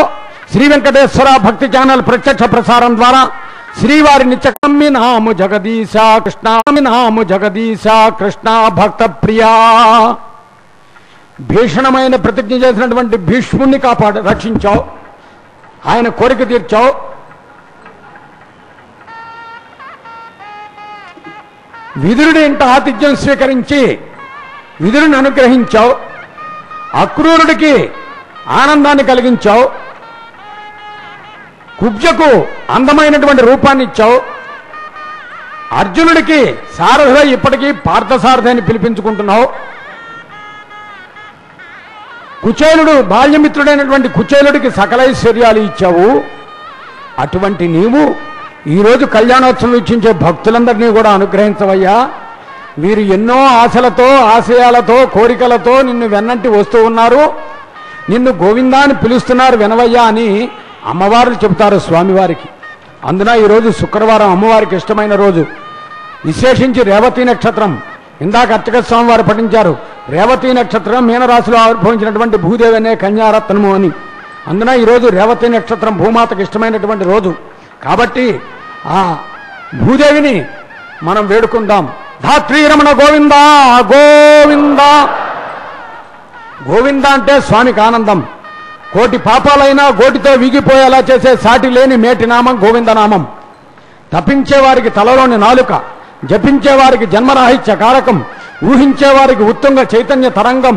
శ్రీ వెంకటేశ్వర భక్తి ఛానల్ ప్రత్యక్ష ప్రసారం ద్వారా శ్రీవారి నిత్యకమ్మి నాము జగదీశ కృష్ణామి నాము జగదీశ కృష్ణ భక్త ప్రియా భీషణమైన ప్రతిజ్ఞ చేసినటువంటి భీష్ముణ్ణి రక్షించావు. ఆయన కోరిక తీర్చావు. విదురుడి ఇంట ఆతిథ్యం స్వీకరించి విదురుని అనుగ్రహించావు. అక్రూరుడికి ఆనందాన్ని కలిగించావు. కుబ్జకు అందమైనటువంటి రూపాన్ని ఇచ్చావు. అర్జునుడికి సారథి ఇప్పటికీ పార్థసారథి అని పిలిపించుకుంటున్నావు. కుచేలుడు బాల్యమిత్రుడైనటువంటి కుచేలుడికి సకలైశ్వర్యాలు ఇచ్చావు. అటువంటి నీవు ఈరోజు కళ్యాణోత్సవం వీక్షించే భక్తులందరినీ కూడా అనుగ్రహించవయ్యా. వీరు ఎన్నో ఆశలతో ఆశయాలతో కోరికలతో నిన్ను వెన్నంటి వస్తూ ఉన్నారు. నిన్ను గోవిందాన్ని పిలుస్తున్నారు వినవయ్యా అని అమ్మవారు చెబుతారు స్వామివారికి. అందున ఈరోజు శుక్రవారం అమ్మవారికి ఇష్టమైన రోజు. విశేషించి రేవతి నక్షత్రం. ఇందాక అర్చక స్వామి వారు పఠించారు. రేవతి నక్షత్రం మీనరాశిలో ఆవిర్భవించినటువంటి భూదేవి అనే కన్యారత్నము అని. అందున ఈరోజు రేవతి నక్షత్రం భూమాతకు ఇష్టమైనటువంటి రోజు. కాబట్టి ఆ భూదేవిని మనం వేడుకుందాం. ధాత్రీరమణ గోవింద గోవింద. గోవింద అంటే స్వామికి ఆనందం. కోటి పాపాలైనా గోటితో వీగిపోయేలా చేసే సాటి లేని మేటి నామం గోవిందనామం. తపించేవారికి తలలోని నాలుక, జపించేవారికి జన్మరాహిత్య కారకం, ఊహించేవారికి ఉత్తుంగ చైతన్య తరంగం,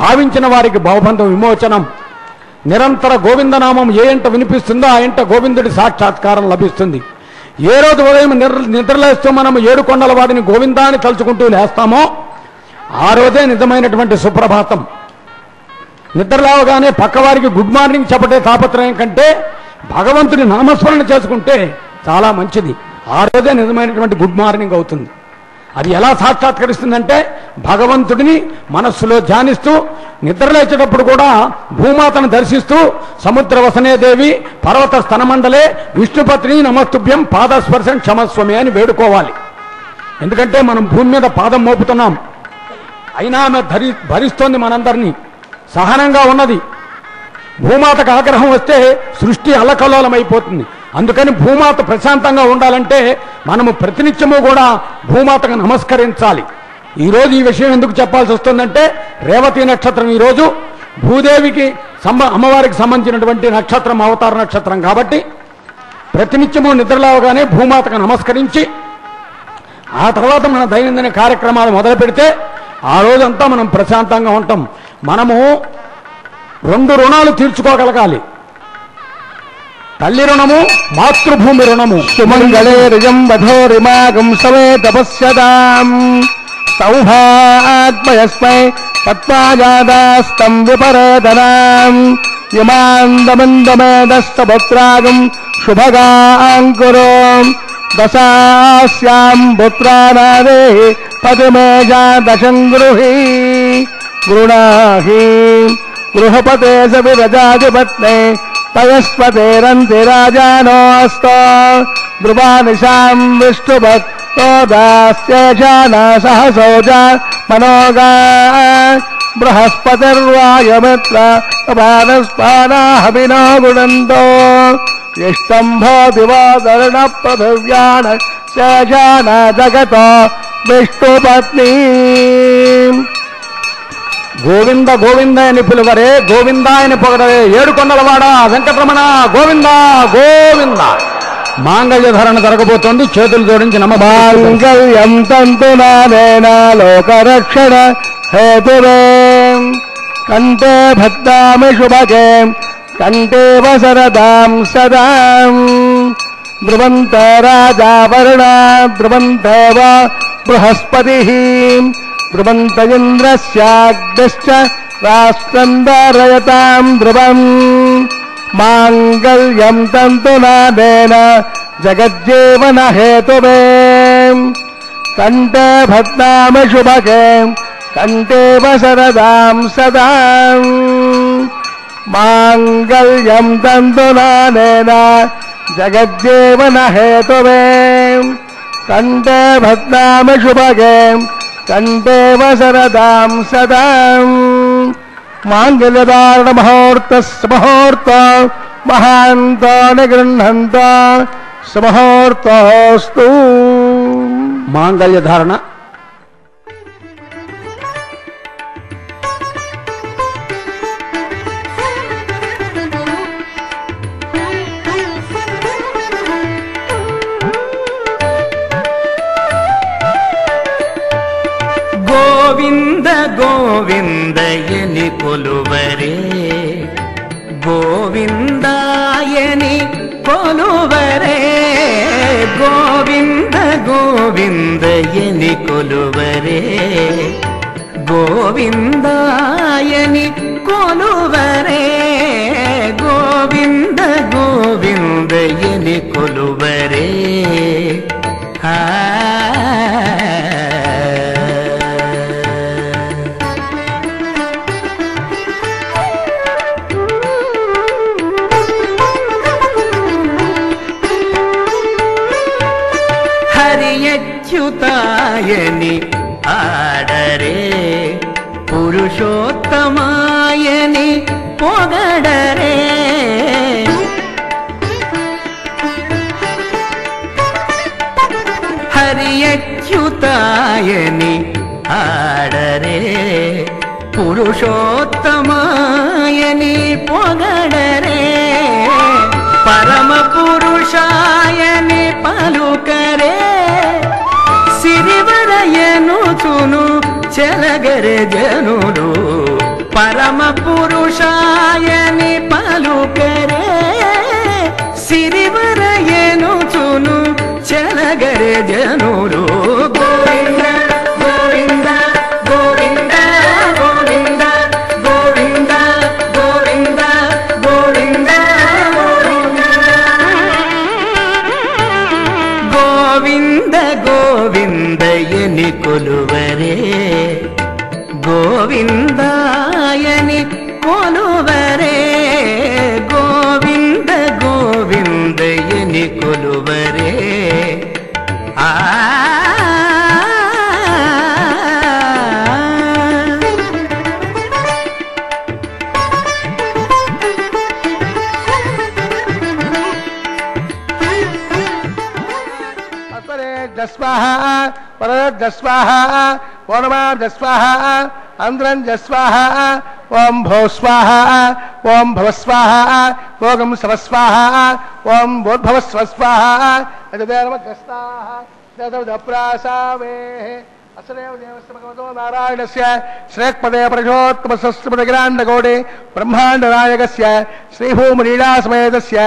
భావించిన వారికి భవబంధం విమోచనం. నిరంతర గోవిందనామం ఏ ఇంట వినిపిస్తుందో ఆ ఇంట గోవిందుడి సాక్షాత్కారం లభిస్తుంది. ఏ రోజు ఉదయం నిద్రలేస్తూ మనము 7 కొండల వాడిని గోవిందాన్ని తలుచుకుంటూ లేస్తామో ఆ రోజే నిజమైనటువంటి సుప్రభాతం. నిద్రలేవగానే పక్కవారికి గుడ్ మార్నింగ్ చెప్పటే తాపత్రయం కంటే భగవంతుని నామస్మరణ చేసుకుంటే చాలా మంచిది. ఆ రోజే నిజమైనటువంటి గుడ్ మార్నింగ్ అవుతుంది. అది ఎలా సాక్షాత్కరిస్తుందంటే భగవంతుడిని మనస్సులో ధ్యానిస్తూ నిద్రలేచేటప్పుడు కూడా భూమాతను దర్శిస్తూ సముద్ర వసనేదేవి పర్వత స్తనమండలే విష్ణుపత్ని నమస్తుభ్యం పాదస్పర్శం క్షమస్వమే అని వేడుకోవాలి. ఎందుకంటే మనం భూమి మీద పాదం మోపుతున్నాం. అయినా ఆమె భరిస్తోంది మనందరినీ, సహనంగా ఉన్నది. భూమాతకు ఆగ్రహం వస్తే సృష్టి అల్లకల్లోలమైపోతుంది. అందుకని భూమాత ప్రశాంతంగా ఉండాలంటే మనము ప్రతినిత్యము కూడా భూమాతకు నమస్కరించాలి. ఈరోజు ఈ విషయం ఎందుకు చెప్పాల్సి వస్తుందంటే రేవతి నక్షత్రం ఈరోజు భూదేవికి అమ్మవారికి సంబంధించినటువంటి నక్షత్రం, అవతార నక్షత్రం. కాబట్టి ప్రతినిత్యము నిద్రలేవగానే భూమాతకు నమస్కరించి ఆ తర్వాత మన దైనందిన కార్యక్రమాలు మొదలు పెడితే ఆ రోజంతా మనం ప్రశాంతంగా ఉంటాం. మనము 2 రుణాలు తీర్చుకోగలగాలి. తల్లి రుణము, మాతృభూమి రుణము. సుమంగళే రిజం వధోరిమాగం సమే తపస్యతాం సౌభాగ్మయస్మై తత్వాజాదాస్తం విపరేతనాం యమాందమందమేదస్తపుత్రాగం శుభగాంకురో దశాస్యాం పుత్రానాదే పతిమేజా దశం గృహీ గృణాహి గృహపతే సవిరజాధిపత్నే పయస్పతేరంతి రాజానోస్తో ధ్రువానిశాం విష్ణుభక్తో దాస్యేషానా సహసోజా మనోగా బృహస్పతిర్వాయమిత్ర పానస్పానాహవినో గుణంతో ఇష్టంభోదివాదరణ పృథివ్యాణ శేషాన జగతో విష్ణుపత్నీ గోవింద గోవింద అని పిలువరే, గోవింద అని పొగడరే, ఏడుకొండలవాడ వెంకటరమణ గోవింద గోవింద. మాంగళ్యధారణ జరగబోతోంది. చేతులు జోడించి మాంగళ్యం తంతునానేన లోకరక్షణ హేతురే కంఠే భద్రామి శుభగే కంఠే వసరదాం సదా ధ్రువంత రాజా వరుణ ధ్రువంత వా బృహస్పతి ధ్రువంత ఇంద్రస్యాగ్నిశ్చ రాష్ట్రం ధారయతాం ధ్రువం మాంగళ్యం తంతునానేన జగజ్జీవన హేతువే కంఠే భద్రామి శుభగే కంఠే వసరదాం సదా మాంగళ్యం తంతునానేన జగజ్జీవన హేతువే కంఠే భద్రామి శుభగే కంఠే వసరదాం సదా మాంగళ్యధారణ ముహూర్త ముహూర్త మహాంత నిగృహంత సుముహూర్తోస్తు. మాంగళ్యధారణ గోవింద గోవిందయని కొలువరే గోవిందాయని కొలువరే గోవింద గోవిందయని కొలువరే గోవిందాయని కొలువరే గోవింద గోవిందయని కొలువరే హరియచ్యుతాయని ఆడరే పురుషోత్తమాయని పొగడరే హరియచ్యుతాయని ఆడరే పురుషోత్తమాయని పొగడరే పరమ పురుషాయని పలుకరే సిరివరయనుచును చెలగరే జనులు పరమ పురుషాయని పలుకరే సిరివరయనుచును చెలగరే జనులు గోవింద గోవింద గోవింద గోవింద గోవింద గోవింద గోవింద గోవింద గోవిందయని కొలువరే గోవిందాయని కొలువరే గోవింద గోవిందయని కొలువరే ఆ జస్వాహ పరజస్వాహ ఓనమాజస్వాహ అంధ్రం జస్వాహ ఓం భోస్వాహ ఓం భవస్వాహ ఓం శవస్వాహ ఓం భోద్భవస్వస్వాహ అజదేవమగ్రస్తాహ అసదేవ దేవస్య భగవతో నారాయణస్య శ్రేక్పదే ప్రజోత్తమసస్మృతగ్రాండగౌడే బ్రహ్మాండనాయకస్య శ్రీభూమలీలాసమేతస్య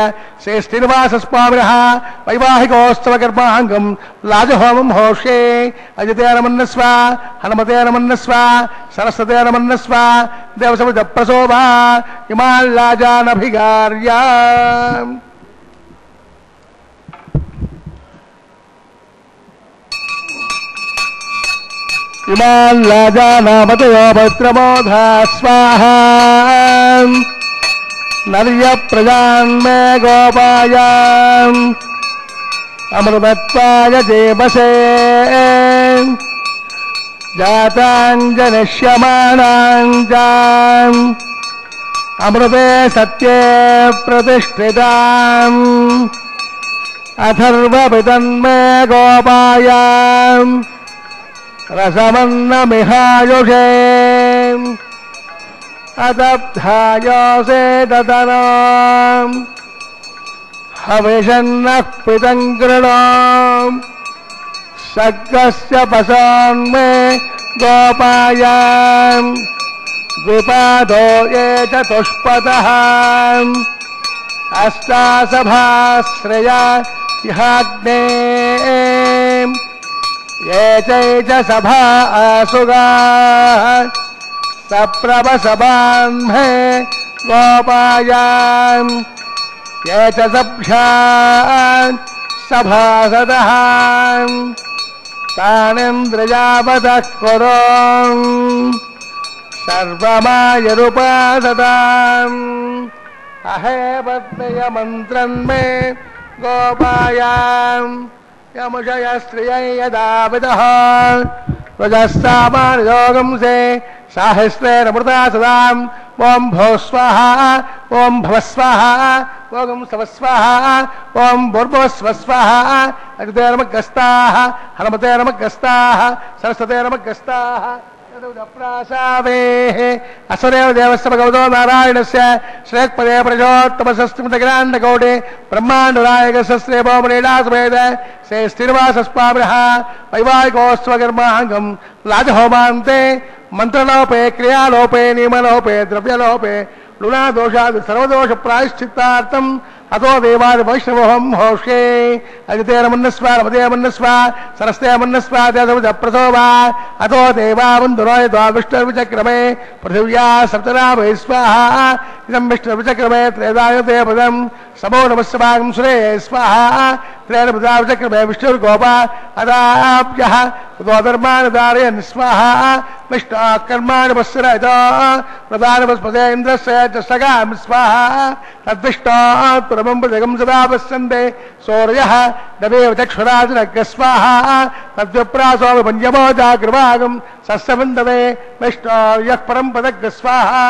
శ్రీ శ్రీనివాసస్వామినః వైవాహికోత్సవకర్మాంగం లాజహోమం హోషే అజితే నమన్నస్వ హనుమతే నమన్నస్వ సరస్వతే నమన్నస్వ దేవసమిత ప్రశోభా ఇమాల్లాజానభిగార్యా. ఇమాన్ రాజానామతయో భద్రమోధా స్వాహ నర్య ప్రజాన్మే గోపాయ అమృతత్వాయ దేవసే జాతాంజనిష్యమానాంజ అమృతే సత్యే ప్రతిష్ఠితాం అథర్వపితన్మే గోపాయ రసమన్నమిహాయుషే अदब्धायोसे ददनाम् हविषन्नः पितं कृणाम् सर्गस्य पशान्मे गोपायाम् द्विपादो ये चतुष्पदः अष्टासभाश्रया इहाग्ने ये च सभा आसुगाः सप्रभसभान्मे गोपायाम् ये च सभ्यान् सभासदः तानेन्द्रजावतः कुरुन् सर्वमायरुपासताम् अहे पत्नय मन्त्रन्मे गोपायाम् यमुषय स्त्रियै यदाविदः रजस्सामानयोगं से साहस्रेणमृता सदाम् ओं भो स्वाहा ओं भव स्वाहा ओं सव स्वाहा ओं भूर्भुवस्व स्वाहा अग्निर्मग्गस्ताः हनुमतेर्मग्गस्ताः सरस्वतेर्मग्गस्ताः प्रासावेः असुरेव देवस्य भगवतो नारायणस्य श्रेष्ठपदे प्रजोत्तमसस्मृतग्राण्डगौडे ब्रह्माण्डनायकसस्त्रेभोमनीडासुवेद से स्थिरवासस्वामिनः वैवाहिकोत्सवकर्माङ्गम् राजहोमान्ते मंत्रलोपे क्रियालोपे नियमलोपे द्रव्यलोपे लुणादोषादि सर्वदोष प्रायश्चित्तार्थम अतो देवादि वैष्णवोहम होषे अजितेरमन्नस्वा रमतेरमन्नस्वा सरस्तेरमन्नस्वा देवप्रसोवा अतो देवावन्दुरोय द्वाविष्णुर्विचक्रमे पृथिव्या सप्तनाभे स्वाहा इदं विष्णुर्विचक्रमे त्रेदायते पदं समो नमस्वागं सुरे स्वाहा त्रेणपदाविचक्रमे विष्णुर्गोपा अदाभ्यः उदोधर्मानदारयन् स्वाहा विष्णुकर्माणि पश्यरयतो प्रदानपस्पदे इन्द्रस्य च सगां स्वाहा तद्विष्णोत्तरमं जगं सदा पश्यन्ते सूर्यः नवेव चक्षुराजनग् स्वाहा तद्विप्रासो विपञ्चमो जागृभागं सस्यवन्दते विष्णोर्यः परं पदग् स्वाहा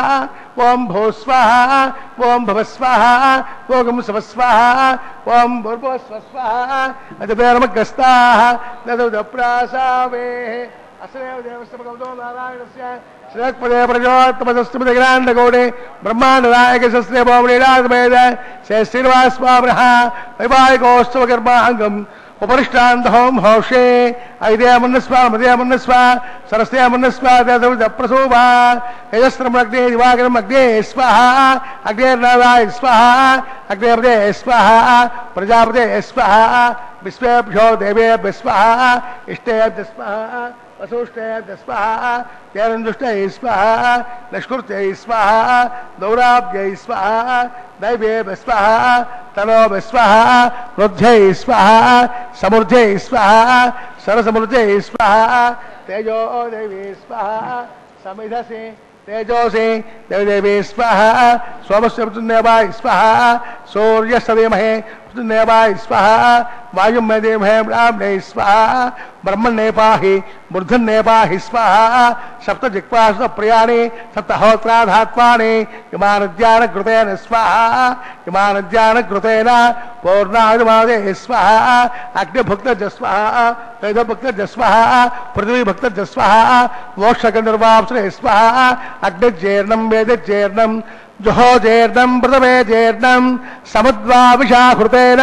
ओं भू स्वाहा ओं भव स्वाहा ओं सव स्वाहा ओं भूर्भुवस्व स्वाहा अजपेर्मग्गस्ताः ददुदप्रासावेः असरेव देवस्य भगवतो नारायणस्य श्रेष्ठपदे प्रजोत्तमसस्मृतग्राण्डगौडे ब्रह्माण्डनायकस्य भोमनीडासुवेद से श्रीनिवासस्वामिनः वैवाहिकोत्सवकर्माङ्गम् उपरिष्टान्तहों होषे ऐदेमन्नस्वा मदेमन्नस्वा सरस्तेमन्नस्वा देवप्रसोभा यजस्त्रमग्ने दिवाकरम् अग्ने स्वाहा अग्नेर्नाराय स्वाहा अग्नेपदे स्वाहा प्रजापते स्वाहा विश्वेभ्यो देवेभ्यः स्वाहा इष्टेभ्यः स्वाहा वसुष्टेभ्यः स्वाहा तेरन्दुष्टैः स्वाहा लष्कृत्यै स्वाहा दौराभ्यै स्वाहा दैवेभ्यः स्वाहा तनोभ्यः स्वाहा रुद्ध्यै स्वाहा समृद्ध्यै स्वाहा सरसमृद्ध्यै स्वाहा तेजो देवी स्वाहा समिधसे तेजोसे देवदेवी स्वाहा सोमस्य मृत्युन्देवाय स्वाहा सूर्यस्य धीमहि मृत्युन्देवाय स्वाहा वायुं मे धीमहि ब्राह्मणे स्वाहा ब्रह्मणे पाहि मूर्धन्ये पाहि स्वाहा सप्तजिह्वासु प्रियाणि सप्तहोत्राधात्मानि इमानज्ञानकृतेन स्वाहा इमानज्ञानकृतेन पूर्णाहुतिमादे स्वाहा अग्निभुक्तज स्वाहा तेजभुक्तज स्वाहा पृथ्वीभुक्तज स्वाहा मोक्षगन्धर्वाप्सरे स्वाहा अग्निज्जीर्णं वेदज्जीर्णं जुहोजेर्णं पृथवेजेर्णं समुद्वाविषाकृतेन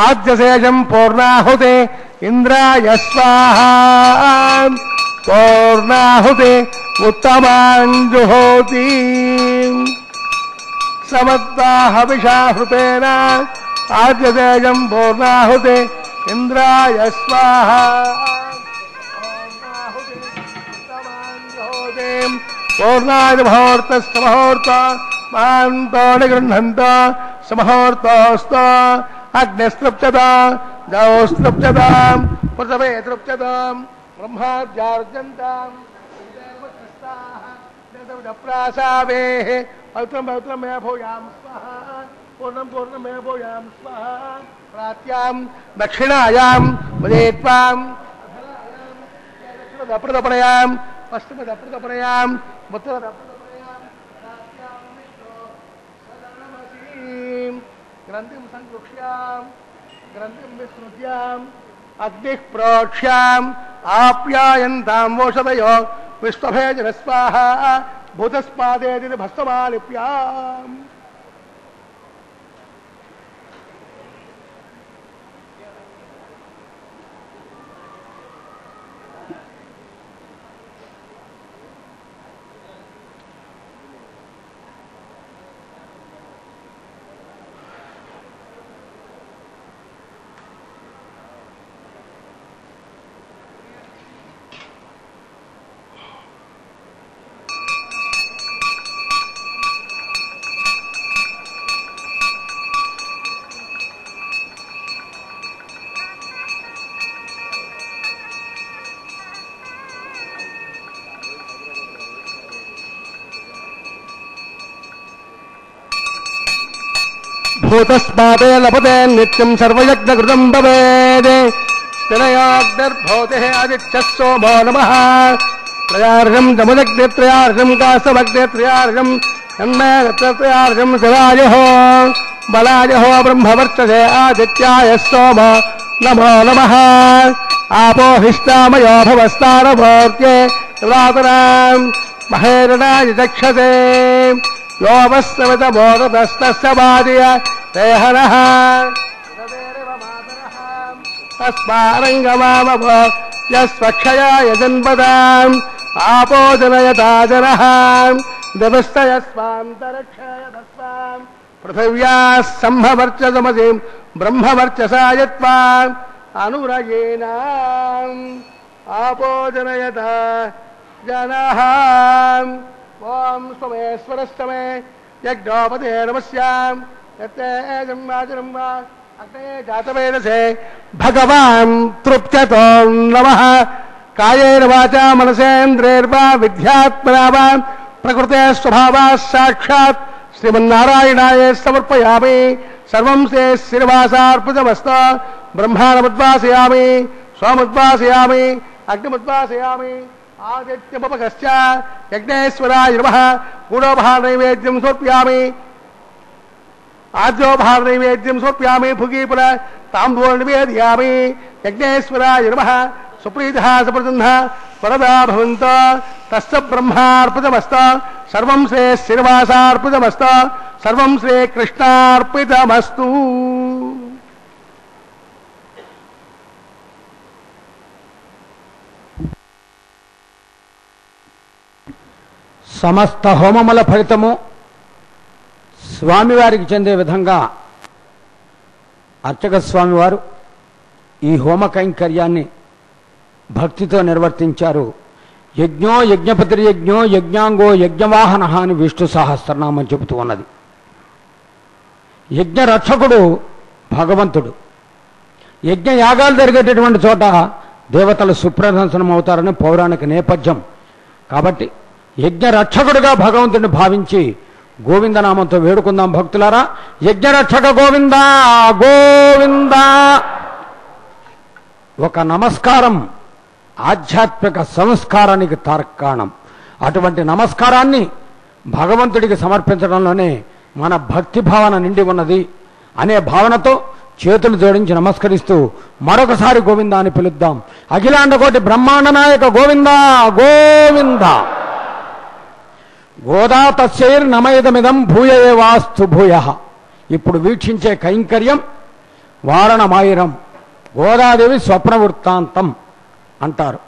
आद्यशेषं पूर्णाहुते इंद्राय स्वाहा पूर्णाहुते उत्तमां जुहोति समद्वाहविषाहृतेन आद्यशेषं पूर्णाहुते इंद्राय स्वाहा पूर्णाय मुहूर्तस्तमुहूर्त महान्तो निगृह्णन्त समहूर्तोऽस्तु अग्निस्तृप्यता जौस्तृप्यतां पृथवे तृप्यतां ब्रह्माद्यार्जन्तां प्रासावेः पवित्रं पवित्रं मे भूयां स्वाहा पूर्णं पूर्णं मे भूयां स्वाहा प्रात्यां दक्षिणायां वदेत्वां दक्षिणदप्रदपणयां पश्चिमदप्रदपणयां उत्तरदप्रदपणयां ग्रन्थिं संकृक्ष्यां ग्रन्थिं विस्मृत्याम् अग्निः प्रोक्ष्याम् आप्यायन्तां वोषधयो विश्वभेजन स्वाहा భూతస్పాదేది భస్మాలిప్యాం. భూతస్పాదే లభతే నిత్యం సర్వయజ్ఞకృతం భవేద్. స్థిరయాగ్నిర్భూతే ఆదిత్యः సోమో నమః. త్రయార్ఘం జమదగ్ని త్రయార్ఘం కాశమగ్ని త్రయార్ఘం త్రయార్ఘం శివాయః బలాయః బ్రహ్మవర్చసే ఆదిత్యాయ సోమో నమో నమః. ఆపోహిష్టామయో భవస్తారభోర్గే రాతరాం మహేరణాయ చక్షసే. యోవస్సవితమోదస్తస్య బాధియ దేహనః తస్మారంగమామభ యస్వక్షయాయ జన్మదాం. ఆపో జనయతాజనః దివస్తయస్వాంతరక్షయ తస్మాం. పృథివ్యాः సంభవర్చసమసిం బ్రహ్మవర్చసాయత్వా అనురయేణ ఆపో జనయత జనః. ఓం స్వమేశ్వరస్తమే యజ్ఞోపదే నమస్యాం. యత్తేజం వాచనం వా అగ్నే జాతవేదసే భగవాన్ తృప్త్యతో నమః. కాయేన వాచా మనసేంద్రియర్వా విద్యాత్మనా వా ప్రకృతే స్వభావాత్ సాక్షాత్ శ్రీమన్నారాయణాయ సమర్పయామి. సర్వం శ్రీనివాసార్పితమస్తు. బ్రహ్మాణముద్వాసయామి, సోముద్వాసయామి, అగ్నిముద్వాసయామి. ఆదిత్యముపగశ్చ యజ్ఞేశ్వరాయ నమః. గూఢోపహారనైవేద్యం సమర్పయామి. ఆద్యోపహారనైవేద్యం సమర్పయామి. భుగీపుర తాంబూల నివేదయామి. యజ్ఞేశ్వరాయ నమః. సుప్రీతః సప్రసన్నః వరదా భవంతు. తస్య బ్రహ్మార్పితమస్తు. సర్వం శ్రీనివాసార్పితమస్తు. సర్వం శ్రీకృష్ణార్పితమస్తు. సమస్త హోమముల ఫలితము స్వామివారికి చెందే విధంగా అర్చక స్వామివారు ఈ హోమ కైంకర్యాన్ని భక్తితో నిర్వర్తించారు. యజ్ఞో యజ్ఞపతిర్యజ్ఞో యజ్ఞాంగో యజ్ఞవాహన అని విష్ణు సహస్రనామం చెబుతూ ఉన్నది. యజ్ఞ రక్షకుడు భగవంతుడు. యజ్ఞ యాగాలు జరిగేటటువంటి చోట దేవతలు సుప్రదర్శనం అవుతారని పౌరాణిక నేపథ్యం. కాబట్టి యజ్ఞ రక్షకుడుగా భగవంతుడిని భావించి గోవిందనామంతో వేడుకుందాం భక్తులారా. యజ్ఞరక్షక గోవింద గోవింద. ఒక నమస్కారం ఆధ్యాత్మిక సంస్కారానికి తార్కాణం. అటువంటి నమస్కారాన్ని భగవంతుడికి సమర్పించడంలోనే మన భక్తి భావన నిండి ఉన్నది అనే భావనతో చేతులు జోడించి నమస్కరిస్తూ మరొకసారి గోవింద అని పిలుద్దాం. అఖిలాండకోటి బ్రహ్మాండ నాయక గోవింద గోవింద. గోదా తస్యైర్ నమయదమిదం భూయ ఏవాస్తు భూయ. ఇప్పుడు వీక్షించే కైంకర్యం వారణమాయిరం. గోదాదేవి స్వప్న వృత్తాంతం అంటారు.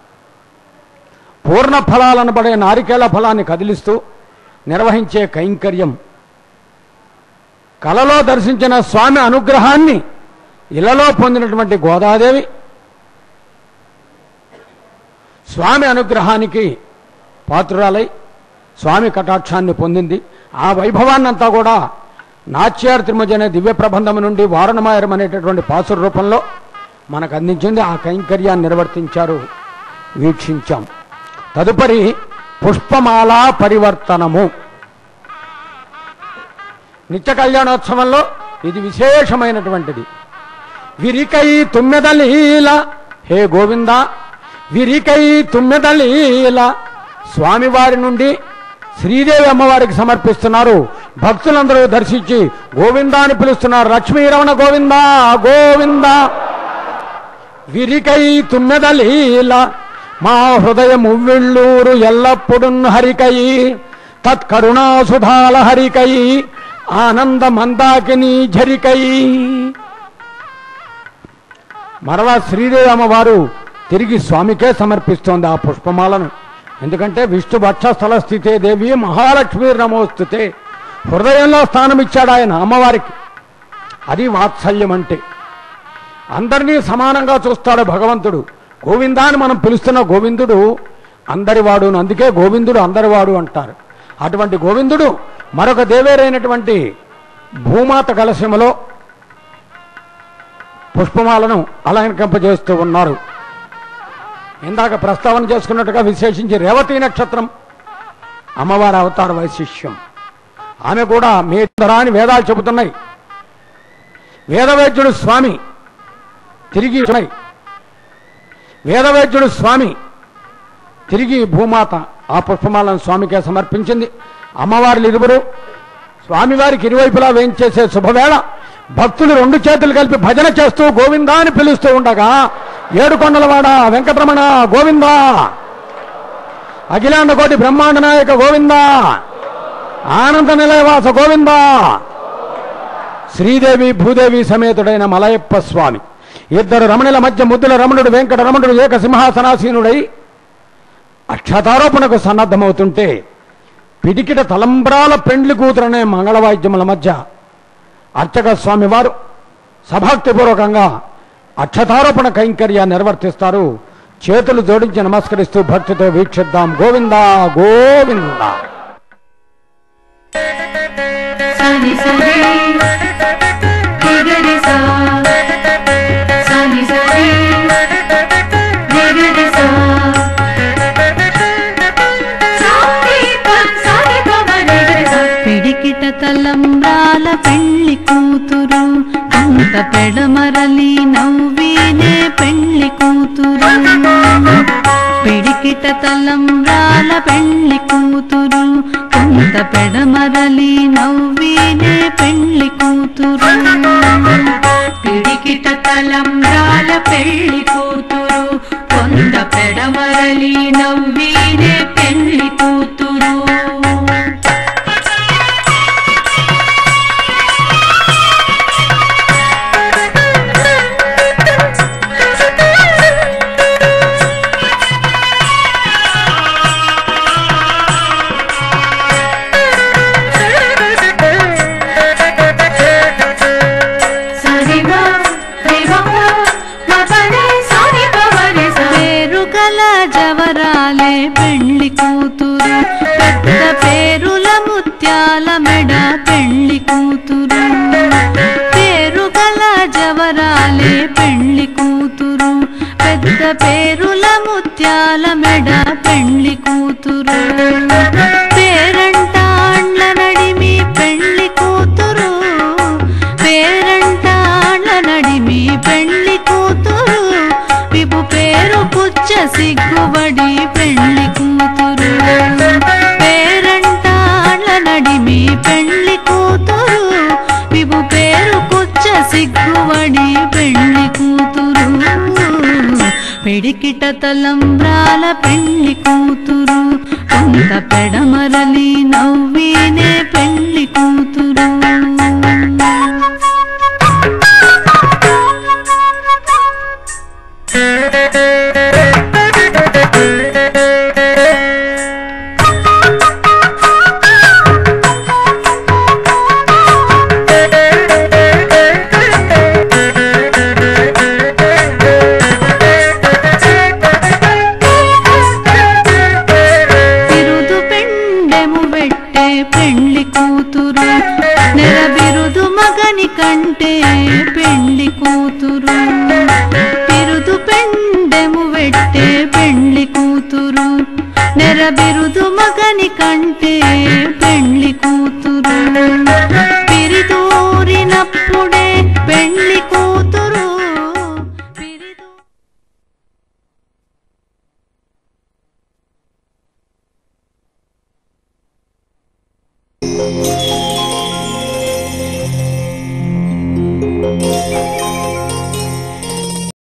పూర్ణ ఫలాలనబడే నారికేళ ఫలాన్ని కదిలిస్తూ నిర్వహించే కైంకర్యం. కలలో దర్శించిన స్వామి అనుగ్రహాన్ని ఇళ్లలో పొందినటువంటి గోదాదేవి స్వామి అనుగ్రహానికి పాత్రురాలై స్వామి కటాక్షాన్ని పొందింది. ఆ వైభవాన్నంతా కూడా నాచ్యార్ తిరుమజ అనే దివ్య ప్రబంధం నుండి వారణమాయరం అనేటటువంటి పాసుర రూపంలో మనకు అందించింది. ఆ కైంకర్యాన్ని నిర్వర్తించారు, వీక్షించాం. తదుపరి పుష్పమాలా పరివర్తనము. నిత్య కళ్యాణోత్సవంలో ఇది విశేషమైనటువంటిది. విరికై తుమ్మెదలీల హే గోవింద, విరికై తుమ్మెదలీల స్వామివారి నుండి శ్రీదేవి అమ్మవారికి సమర్పిస్తున్నారు. భక్తులందరూ దర్శించి గోవిందా అని పిలుస్తున్నారు. లక్ష్మీరమణ గోవింద గోవింద. విరికై తుమ్మెదలీల మా హృదయము విళ్ళూరు ఎల్లప్పుడూ హరికై తత్కరుణాసుధాలహరికై ఆనంద మందాకిని ఝరికై. మరలా శ్రీదేవి అమ్మవారు తిరిగి స్వామికే సమర్పిస్తోంది ఆ పుష్పమాలను. ఎందుకంటే విష్ణు వక్షస్థల స్థితే దేవి మహాలక్ష్మీ నమోస్తుతే, హృదయంలో స్థానం ఇచ్చాడు ఆయన అమ్మవారికి. అది వాత్సల్యం అంటే. అందరినీ సమానంగా చూస్తాడు భగవంతుడు. గోవిందా అని మనం పిలుస్తున్న గోవిందుడు అందరివాడు, అందుకే గోవిందుడు అందరివాడు అంటారు. అటువంటి గోవిందుడు మరొక దేవేరైనటువంటి భూమాత కలశములో పుష్పమాలను అలంకరింపజేస్తూ ఉన్నారు. ఇందాక ప్రస్తావన చేసుకున్నట్టుగా విశేషించి రేవతి నక్షత్రం అమ్మవారి అవతార వైశిష్యం. ఆమె కూడా మీ అని వేదాలు చెబుతున్నాయి. వేదవేద్యుడు స్వామి తిరిగి వేదవేద్యుడు స్వామి తిరిగి భూమాత ఆ పుష్పమాలను స్వామికే సమర్పించింది. అమ్మవార్లు ఇరువురు స్వామివారికి ఇరువైపులా వేయించేసే శుభవేళ భక్తులు రెండు చేతులు కలిపి భజన చేస్తూ గోవిందా అని పిలుస్తూ ఉండగా, ఏడుకొండలవాడ వెంకటరమణ గోవిందా, అఖిలాండ కోటి బ్రహ్మాండ నాయక గోవిందా, ఆనంద నిలయవాస గోవిందా, శ్రీదేవి భూదేవి సమేతుడైన మలయప్ప స్వామి ఇద్దరు రమణుల మధ్య ముద్దుల రమణుడు వెంకట రమణుడు ఏక సింహాసనాసీనుడై అక్షతారోపణకు సన్నద్ధమవుతుంటే, పిడికిట తలంబ్రాల పెండ్లి కూతురనే మంగళవాద్యముల మధ్య అర్చక స్వామి వారు సభక్తిపూర్వకంగా అక్షతారోపణ కైంకర్యాన్ని నిర్వర్తిస్తారు. చేతులు జోడించి నమస్కరిస్తూ భక్తితో వీక్షిద్దాం. గోవిందా గోవిందా. పిడికిట తలంబ్రాల పెళ్లి కూతురు, కొంత పెడమరలి నవ్వీనే పెళ్లి కూతురు. పిడికిట తలంబ్రాల పెళ్లి కూతురు, కొంత పెడమరలి నవ్వీనే పెళ్లి కూతురు. పిడికిట తలంబ్రాల పెళ్లి కూతురు, కొంత పెడమరలి నవ్వీనే పెళ్లి కూతురు. జవరాలే పెళ్లి కూతురు, పెద్ద పేరుల ముత్యాల మెడ పెళ్లి కూతురు. పేరుగల జవరాలే పెళ్లి కూతురు, పెద్ద పేరుల ముత్యాల మెడ పెళ్లి కూతురు. పేరంటాండ్ల నడిమి పెళ్లి కూతురు, పేరంటాండ్ల నడిమి పెళ్లి కూతురు. విపు పేరు పుచ్చ సిగ్గుబడి పెళ్లి కూతురు. పేరంటాళ్ళ నడిమి పెళ్లి కూతురు, విపు పేరు పుచ్చ సిగ్గుబడి పెళ్లి కూతురు. పిడికిట తలంబ్రాల పెళ్లి కూతురు, కొంత పెడమరలి నవ్వీనే పెళ్లి కూతురు. పెళ్లి కూతురు నెరబిరుదు మగని కంటే పెళ్లి కూతురు. బిరుదు పెండెము వెట్టే పెళ్లి కూతురు, నెరబిరుదు మగని కంటే